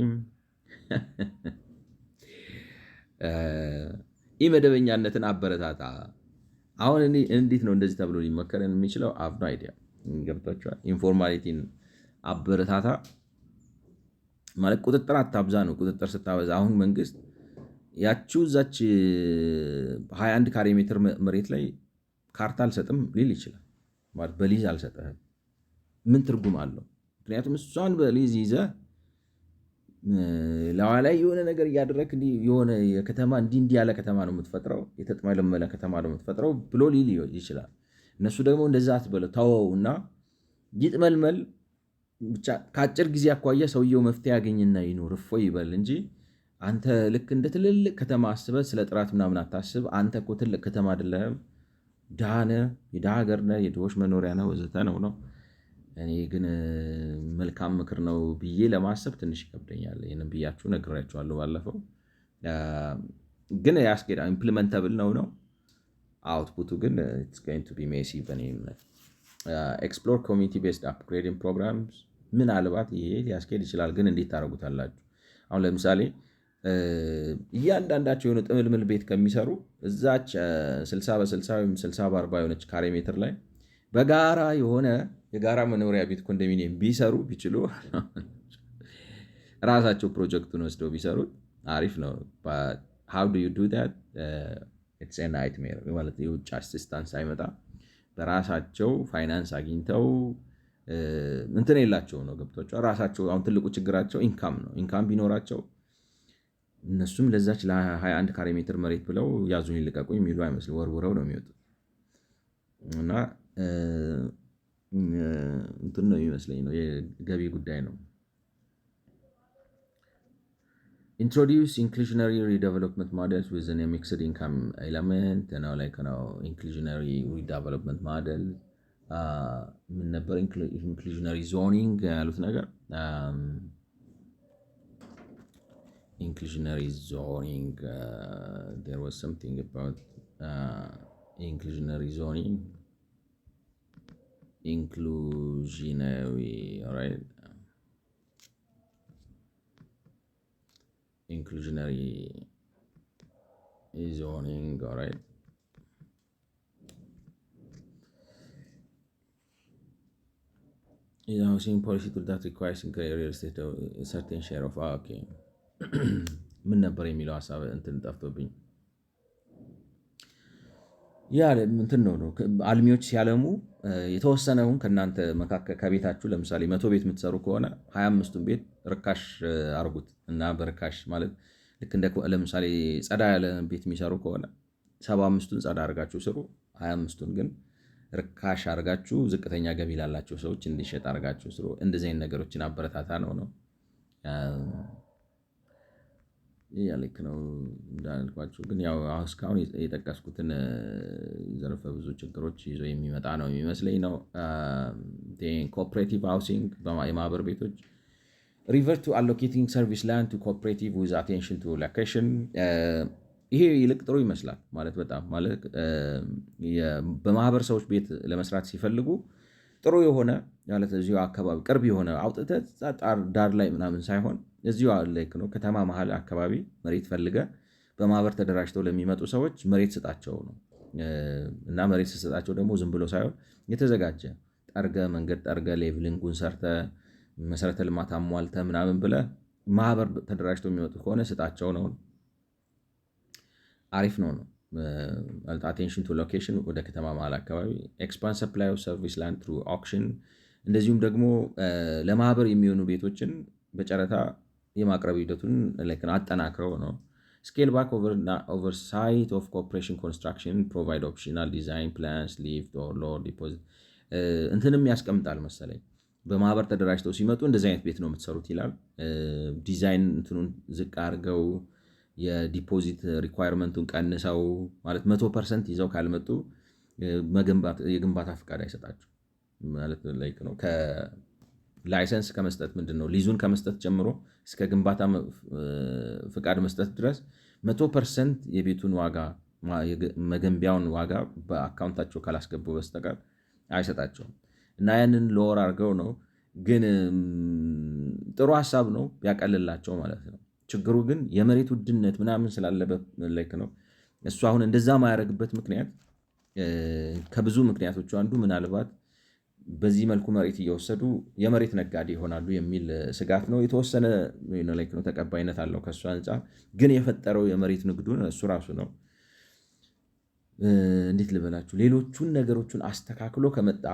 ኢመደበኛነትን አበረታታ። አሁን እንዴት ነው እንደዚህ ተብሎ ሊመከረን የሚችለው? አፍ ነው አይዲያ ገብቷቸዋል። ኢንፎርማሊቲን አበረታታ ማለት ቁጥጥር አታብዛ ነው። ቁጥጥር ስታበዛ አሁን መንግስት ያቺው እዛች 21 ካሬ ሜትር መሬት ላይ ካርታ አልሰጥም ሊል ይችላል። ማለት በሊዝ አልሰጠህም ምን ትርጉም አለው? ምክንያቱም እሷን በሊዝ ይዘህ ለዋ ላይ የሆነ ነገር እያደረግ የሆነ የከተማ እንዲህ ያለ ከተማ ነው የምትፈጥረው፣ የተጥመለመለ ከተማ ነው የምትፈጥረው ብሎ ሊል ይችላል። እነሱ ደግሞ እንደዛ አትበለው ተወው እና ይጥመልመል ብቻ ከአጭር ጊዜ አኳያ ሰውየው መፍትሄ ያገኝና ይኖር እፎይ ይበል እንጂ አንተ ልክ እንደ ትልልቅ ከተማ አስበህ ስለ ጥራት ምናምን አታስብ። አንተ እኮ ትልቅ ከተማ አይደለም፣ ድሃ ነህ፣ የድሃ ሀገር ነህ፣ የድሆች መኖሪያ ነው ወዘተ ነው። እኔ ግን መልካም ምክር ነው ብዬ ለማሰብ ትንሽ ይከብደኛል። ይህንን ብያችሁ ነግራችኋለሁ ባለፈው። ግን ያስኬዳል፣ ኢምፕሊመንተብል ነው። አውትፑቱ ግን ኢትስ ጎይንግ ቱ ቢ ሜሲ በእኔ እምነት። ኤክስፕሎር ኮሚኒቲ ቤዝድ አፕግሬዲንግ ፕሮግራምስ ምናልባት ይሄ ሊያስኬድ ይችላል። ግን እንዴት ታደርጉታላችሁ? አሁን ለምሳሌ እያንዳንዳቸው የሆነ ጥምልምል ቤት ከሚሰሩ እዛች 60 በ60 ወይም 60 በ40 የሆነች ካሬ ሜትር ላይ በጋራ የሆነ የጋራ መኖሪያ ቤት ኮንዶሚኒየም ቢሰሩ ቢችሉ ራሳቸው ፕሮጀክቱን ወስደው ቢሰሩት አሪፍ ነው። how do you do that? It's a nightmare ማለት የውጭ አሲስታንስ ሳይመጣ በራሳቸው ፋይናንስ አግኝተው እንትን የላቸው ነው ገብቷቸው ራሳቸው። አሁን ትልቁ ችግራቸው ኢንካም ነው። ኢንካም ቢኖራቸው እነሱም ለዛች ለ21 ካሬ ሜትር መሬት ብለው ያዙኝ ልቀቁኝ የሚሉ አይመስልም፣ ወርውረው ነው የሚወጡት። እና እንትን ነው የሚመስለኝ ነው የገቢ ጉዳይ ነው። introduce inclusionary redevelopment models within a mixed income element ነው like ነው inclusionary redevelopment model ምን ነበር inclusionary zoning ያሉት ነገር inclusionary zoning there was something about inclusionary zoning inclusionary all right inclusionary zoning all right housing policy tool that requires real estate a certain share of okay ምን ነበር የሚለው ሐሳብ እንትን ጠፍቶብኝ ያ እንትን ነው አልሚዎች ሲያለሙ የተወሰነውን ከናንተ መካከል ከቤታችሁ ለምሳሌ 100 ቤት የምትሰሩ ከሆነ 25ቱን ቤት ርካሽ አርጉት እና በርካሽ ማለት ልክ እንደ ለምሳሌ ጸዳ ያለ ቤት የሚሰሩ ከሆነ 75ቱን ጸዳ አርጋችሁ ስሩ፣ 25ቱን ግን ርካሽ አርጋችሁ ዝቅተኛ ገቢ ላላቸው ሰዎች እንዲሸጥ አርጋችሁ ስሩ። እንደዚህ አይነት ነገሮችን አበረታታ ነው ልክ ነው እንዳልኳችሁ። ግን ያው እስካሁን የጠቀስኩትን ዘርፈ ብዙ ችግሮች ይዞ የሚመጣ ነው የሚመስለኝ ነው። ኮኦፕሬቲቭ ሃውሲንግ የማህበር ቤቶች ሪቨርት ቱ አሎኬቲንግ ሰርቪስ ላንድ ቱ ኮኦፕሬቲቭ ዊዝ አቴንሽን ቱ ሎኬሽን ይሄ ይልቅ ጥሩ ይመስላል። ማለት በጣም ማለት በማህበር ሰዎች ቤት ለመስራት ሲፈልጉ ጥሩ የሆነ ማለት እዚሁ አካባቢ ቅርብ የሆነ አውጥተህ ዳር ላይ ምናምን ሳይሆን እዚሁ ልክ ነው ከተማ መሀል አካባቢ መሬት ፈልገ በማህበር ተደራጅተው ለሚመጡ ሰዎች መሬት ስጣቸው ነው። እና መሬት ስጣቸው ደግሞ ዝም ብሎ ሳይሆን የተዘጋጀ ጠርገ መንገድ ጠርገ ሌቭሊንጉን ሰርተ መሰረተ ልማት አሟልተ ምናምን ብለ ማህበር ተደራጅተው የሚመጡ ከሆነ ስጣቸው ነው። አሪፍ ነው። አቴንሽን ቱ ሎኬሽን ወደ ከተማ መሀል አካባቢ ኤክስፓንድ ሰፕላይ ኦፍ ሰርቪስ ላንድ ትሩ ኦክሽን። እንደዚሁም ደግሞ ለማህበር የሚሆኑ ቤቶችን በጨረታ የማቅረብ ሂደቱን አጠናክረው ነው። ስኬል ባክ ኦቨርሳይት ኦፍ ኮርፖሬሽን ኮንስትራክሽን ፕሮቫይድ ኦፕሽናል ዲዛይን ፕላንስ ሊፍት ኦር ሎወር ዲፖዚት እንትንም ያስቀምጣል መሰለኝ። በማህበር ተደራጅተው ሲመጡ እንደዚህ አይነት ቤት ነው የምትሰሩት ይላል። ዲዛይን እንትኑን ዝቅ አድርገው የዲፖዚት ሪኳየርመንቱን ቀንሰው ማለት 100% ይዘው ካልመጡ የግንባታ ፍቃድ አይሰጣቸው ማለት ነው። ከላይሰንስ ከመስጠት ምንድነው ሊዙን ከመስጠት ጀምሮ እስከ ግንባታ ፍቃድ መስጠት ድረስ 100% የቤቱን ዋጋ መገንቢያውን ዋጋ በአካውንታቸው ካላስገቡ በስተቀር አይሰጣቸውም። እና ያንን ሎወር አድርገው ነው። ግን ጥሩ ሀሳብ ነው ያቀልላቸው ማለት ነው። ችግሩ ግን የመሬት ውድነት ምናምን ስላለበት ነው። እሱ አሁን እንደዛ ማያደርግበት ምክንያት ከብዙ ምክንያቶቹ አንዱ ምናልባት በዚህ መልኩ መሬት እየወሰዱ የመሬት ነጋዴ ይሆናሉ የሚል ስጋት ነው። የተወሰነ ነው ተቀባይነት አለው ከእሱ አንጻር። ግን የፈጠረው የመሬት ንግዱን እሱ ራሱ ነው። እንዴት ልበላችሁ፣ ሌሎቹን ነገሮቹን አስተካክሎ ከመጣ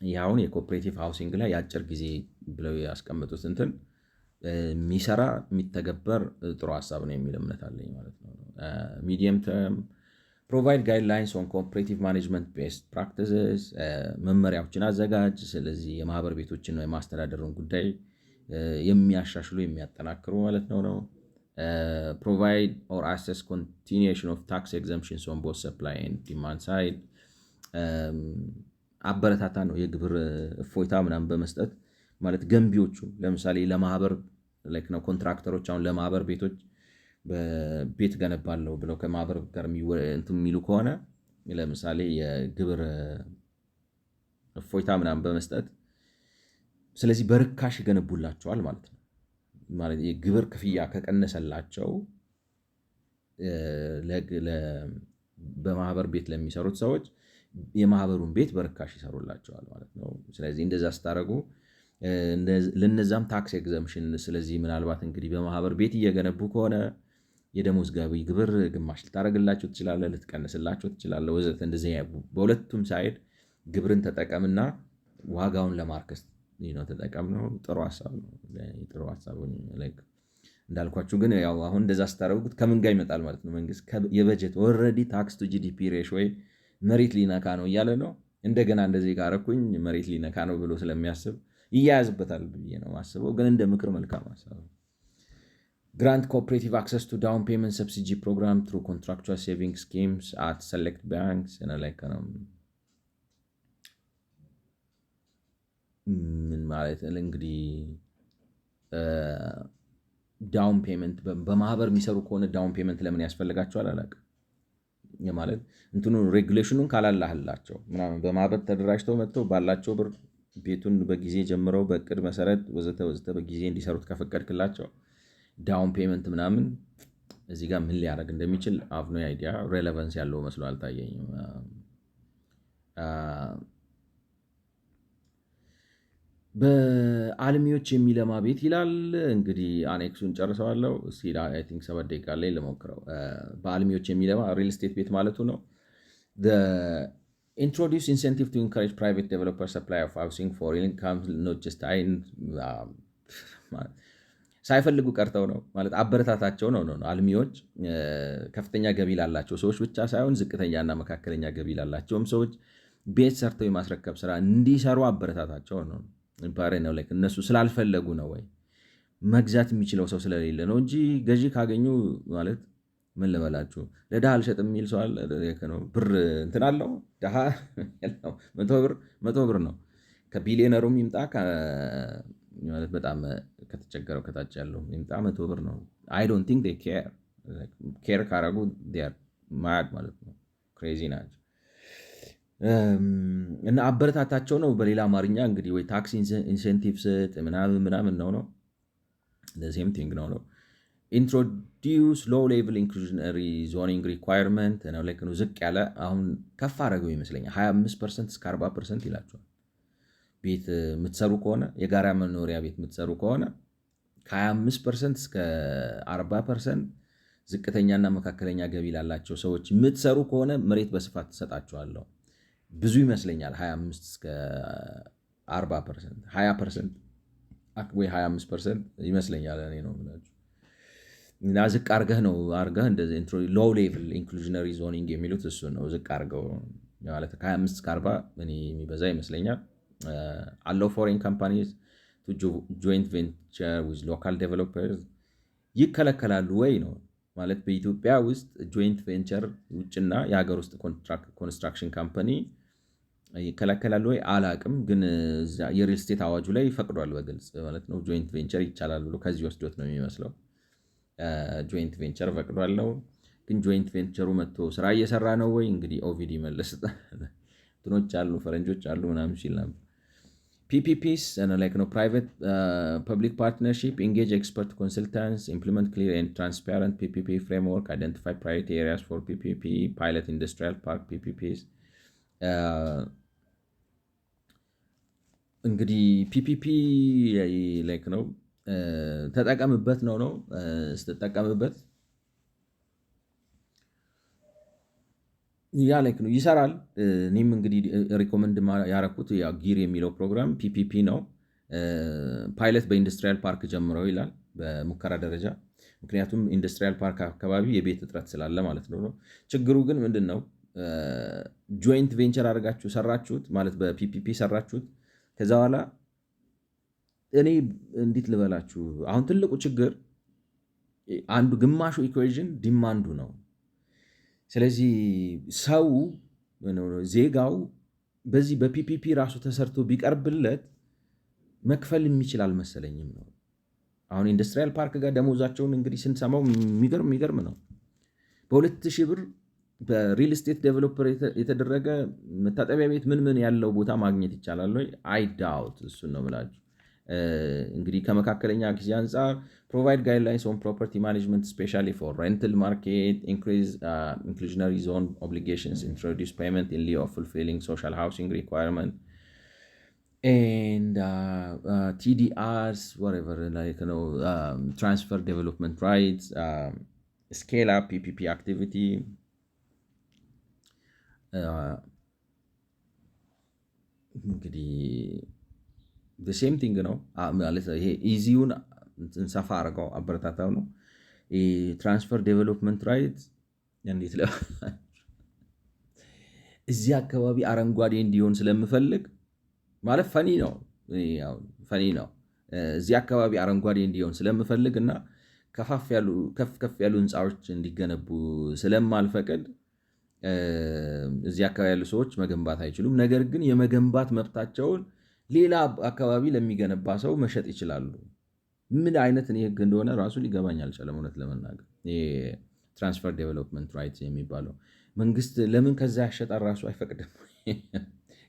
ያሁን የኮኦፕሬቲቭ ሃውሲንግ ላይ የአጭር ጊዜ ብለው ያስቀመጡት እንትን የሚሰራ የሚተገበር ጥሩ ሀሳብ ነው የሚል እምነት አለኝ ማለት ነው። ሚዲየም ተርም ፕሮቫይድ ጋይድላይንስ ኦን ኮኦፕሬቲቭ ማኔጅመንት ቤስት ፕራክቲስስ፣ መመሪያዎችን አዘጋጅ። ስለዚህ የማህበር ቤቶችን የማስተዳደሩን ጉዳይ የሚያሻሽሉ የሚያጠናክሩ ማለት ነው። ፕሮቫይድ ኦር አሰስ ኮንቲኒዌሽን ኦፍ ታክስ ኤግዘምፕሽንስ ኦን ቦዝ ሰፕላይ ኤንድ ዲማንድ ሳይድ። አበረታታ ነው የግብር እፎይታ ምናምን በመስጠት ማለት ገንቢዎቹ ለምሳሌ ለማህበር ነው ኮንትራክተሮች አሁን ለማህበር ቤቶች ቤት ገነባለሁ ብለው ከማህበር ጋር የሚሉ ከሆነ ለምሳሌ የግብር እፎይታ ምናምን በመስጠት ስለዚህ በርካሽ ይገነቡላቸዋል ማለት ነው። ማለት የግብር ክፍያ ከቀነሰላቸው በማህበር ቤት ለሚሰሩት ሰዎች የማህበሩን ቤት በርካሽ ይሰሩላቸዋል ማለት ነው። ስለዚህ እንደዛ ስታደርጉ ለነዛም ታክስ ኤግዘምፕሽን። ስለዚህ ምናልባት እንግዲህ በማህበር ቤት እየገነቡ ከሆነ የደሞዝ ገቢ ግብር ግማሽ ልታደርግላቸው ትችላለህ፣ ልትቀንስላቸው ትችላለህ ወዘተ። እንደዚህ በሁለቱም ሳይድ ግብርን ተጠቀምና ዋጋውን ለማርከስ ተጠቀም ነው። ጥሩ ሀሳብ ነው። ጥሩ ሀሳብ እንዳልኳችሁ ግን ያው አሁን እንደዛ ስታደርጉት ከምን ጋር ይመጣል ማለት ነው። መንግስት የበጀት ኦልሬዲ ታክስ ቱ ጂዲፒ ሬሽ ወይ መሬት ሊነካ ነው እያለ ነው። እንደገና እንደዚህ ካረኩኝ መሬት ሊነካ ነው ብሎ ስለሚያስብ ይያያዝበታል ብዬ ነው ማስበው። ግን እንደ ምክር መልካም ሀሳብ ነው። ግራንት ኮኦፕሬቲቭ አክሰስ ቱ ዳውን ፔመንት ሰብሲዲ ፕሮግራም ትሩ ኮንትራክቹዋል ሴቪንግ ስኪምስ አት ሰሌክት ባንክስ። ምን ማለት እንግዲህ ዳውን ፔመንት በማህበር የሚሰሩ ከሆነ ዳውን ፔመንት ለምን ያስፈልጋቸዋል አላውቅም። ማለት እንትኑ ሬጉሌሽኑን ካላላህላቸው ምናምን በማህበር ተደራጅተው መጥተው ባላቸው ብር ቤቱን በጊዜ ጀምረው በእቅድ መሰረት ወዘተ ወዘተ በጊዜ እንዲሰሩት ከፈቀድክላቸው ዳውን ፔመንት ምናምን እዚህ ጋር ምን ሊያደርግ እንደሚችል አብኖ አይዲያ ሬሌቫንስ ያለው መስሎ አልታየኝም። በአልሚዎች የሚለማ ቤት ይላል። እንግዲህ አኔክሱን ጨርሰዋለሁ። አይ ቲንክ 7 ደቂቃ ላይ ልሞክረው። በአልሚዎች የሚለማ ሪል ስቴት ቤት ማለቱ ነው። introduce incentive to encourage private developer supply of housing for income not just ሳይፈልጉ ቀርተው ነው ማለት አበረታታቸው ነው። አልሚዎች ከፍተኛ ገቢ ላላቸው ሰዎች ብቻ ሳይሆን ዝቅተኛና መካከለኛ ገቢ ላላቸውም ሰዎች ቤት ሰርተው የማስረከብ ስራ እንዲሰሩ አበረታታቸው ነው። እነሱ ስላልፈለጉ ነው ወይ መግዛት የሚችለው ሰው ስለሌለ ነው እንጂ ገዢ ካገኙ ማለት ምን ልበላችሁ ለድሃ አልሸጥም የሚል ሰው አለ ነው። ብር እንትን አለው ድሃ ያለው 100 ብር ነው። ከቢሊዮነሩም ይምጣ ማለት በጣም ከተቸገረው ከታች ያለው ይምጣ 100 ብር ነው። አይ ዶንት ቲንክ ዴይ ኬር ካረጉ ዴይ አር ማድ ማለት ነው። ክሬዚ ናቸው። እና አበረታታቸው ነው። በሌላ አማርኛ እንግዲህ ወይ ታክስ ኢንሴንቲቭ ስጥ ምናምን ነው ሴም ቲንግ ነው። ኢንትሮዲውስ ሎው ሌቭል ኢንክሉዥነሪ ዞኒንግ ሪኳየርመንት ነው። ዝቅ ያለ አሁን ከፍ አደረገው ይመስለኛል 25% እስከ 40% ይላቸዋል። ቤት የምትሰሩ ከሆነ የጋራ መኖሪያ ቤት የምትሰሩ ከሆነ ከ25% እስከ 40% ዝቅተኛና መካከለኛ ገቢ ላላቸው ሰዎች የምትሰሩ ከሆነ መሬት በስፋት ትሰጣቸዋለሁ። ብዙ ይመስለኛል 25 እስከ 40%፣ 20% ወይ 25% ይመስለኛል። እኔ ነው የምላችሁ። እና ዝቅ አርገህ ነው አርገህ እንደዚህ ሎው ሌቭል ኢንክሉዥነሪ ዞኒንግ የሚሉት እሱ ነው። ዝቅ አርገው ማለት ከ25 እስከ 40 እኔ የሚበዛ ይመስለኛል። አለው ፎሬን ካምፓኒስ ቱ ጆይንት ቬንቸር ዊዝ ሎካል ዴቨሎፐርስ ይከለከላሉ ወይ ነው ማለት። በኢትዮጵያ ውስጥ ጆይንት ቬንቸር ውጭና የሀገር ውስጥ ኮንስትራክሽን ካምፓኒ ይከለከላሉ ወይ አላቅም፣ ግን የሪል ስቴት አዋጁ ላይ ፈቅዷል በግልጽ ማለት ነው። ጆይንት ቬንቸር ይቻላል ብሎ ከዚህ ወስዶት ነው የሚመስለው። ጆይንት ቬንቸር ፈቅዷለው፣ ግን ጆይንት ቬንቸሩ መጥቶ ስራ እየሰራ ነው ወይ? እንግዲህ ኦቪዲ መለስ እንትኖች አሉ ፈረንጆች አሉ ምናምን ሲል ነበር። PPPs like private public partnership, engage expert consultants, implement clear and transparent PPP framework, identify priority areas for PPP, pilot industrial park PPPs. እንግዲህ ፒፒፒ ላይክ ነው ተጠቀምበት ነው ስትጠቀምበት ያ ላይክ ነው ይሰራል። እኔም እንግዲህ ሪኮመንድ ያረኩት ያ ጊር የሚለው ፕሮግራም ፒፒፒ ነው። ፓይለት በኢንዱስትሪያል ፓርክ ጀምረው ይላል በሙከራ ደረጃ። ምክንያቱም ኢንዱስትሪያል ፓርክ አካባቢ የቤት እጥረት ስላለ ማለት ነው። ችግሩ ግን ምንድን ነው? ጆይንት ቬንቸር አድርጋችሁ ሰራችሁት ማለት በፒፒፒ ሰራችሁት። ከዛ በኋላ እኔ እንዴት ልበላችሁ፣ አሁን ትልቁ ችግር አንዱ ግማሹ ኢኩዌዥን ዲማንዱ ነው። ስለዚህ ሰው ዜጋው በዚህ በፒፒፒ ራሱ ተሰርቶ ቢቀርብለት መክፈል የሚችል አልመሰለኝም ነው። አሁን ኢንዱስትሪያል ፓርክ ጋር ደሞዛቸውን እንግዲህ ስንሰማው የሚገርም ነው። በ2000 ብር በሪል ስቴት ዴቨሎፐር የተደረገ መታጠቢያ ቤት ምን ያለው ቦታ ማግኘት ይቻላል ወይ? አይ ዳውት። እሱን ነው የምላችሁ። እንግዲህ ከመካከለኛ ጊዜ አንጻር ፕሮቫይድ ጋይድላይንስ ኦን ፕሮፐርቲ ማኔጅመንት ስፔሻሊ ፎር ሬንታል ማርኬት፣ ኢንክሪዝ ኢንክሉዥነሪ ዞን ኦብሊጌሽንስ፣ ኢንትሮዲውስ ፔመንት ኢን ሊeu of fulfilling social housing requirement and TDRs, whatever, like transfer development rights, scale up PPP activity. እንግዲህ ሴም ቲንግ ነው ማለት ይሄ ኢዚውን ሰፋ አድርገው አበረታታው ነው። ትራንስፈር ዴቨሎፕመንት ራይት እንዴት እዚህ አካባቢ አረንጓዴ እንዲሆን ስለምፈልግ ማለት ፈኒ ነው። እዚህ አካባቢ አረንጓዴ እንዲሆን ስለምፈልግ እና ከፍ ያሉ ህንፃዎች እንዲገነቡ ስለማልፈቅድ እዚህ አካባቢ ያሉ ሰዎች መገንባት አይችሉም። ነገር ግን የመገንባት መብታቸውን ሌላ አካባቢ ለሚገነባ ሰው መሸጥ ይችላሉ። ምን አይነት ህግ እንደሆነ ራሱ ሊገባኝ አልቻለም እውነት ለመናገር። ትራንስፈር ዴቨሎፕመንት ራይትስ የሚባለው መንግስት ለምን ከዛ ያሸጣል ራሱ አይፈቅድም?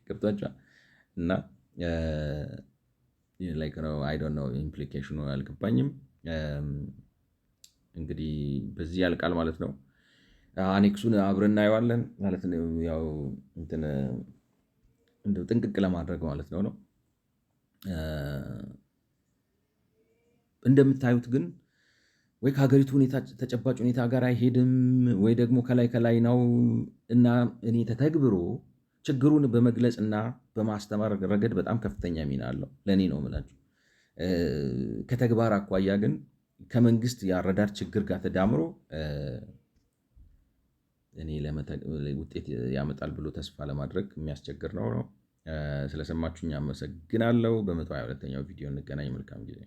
ገብቷቸዋል። እና አይ ዶንት ኖ ኢምፕሊኬሽኑ አልገባኝም። እንግዲህ በዚህ ያልቃል ማለት ነው። አኔክሱን አብረን እናየዋለን ማለት ነው። ያው እንደው ጥንቅቅ ለማድረግ ማለት ነው። እንደምታዩት ግን ወይ ከሀገሪቱ ሁኔታ ተጨባጭ ሁኔታ ጋር አይሄድም ወይ ደግሞ ከላይ ነው እና እኔ ተተግብሮ ችግሩን በመግለጽ እና በማስተማር ረገድ በጣም ከፍተኛ ሚና አለው ለእኔ ነው የምላችሁ። ከተግባር አኳያ ግን ከመንግስት የአረዳድ ችግር ጋር ተዳምሮ እኔ ውጤት ያመጣል ብሎ ተስፋ ለማድረግ የሚያስቸግር ነው። ስለሰማችሁኝ አመሰግናለሁ። በ122ኛው ቪዲዮ እንገናኝ። መልካም ጊዜ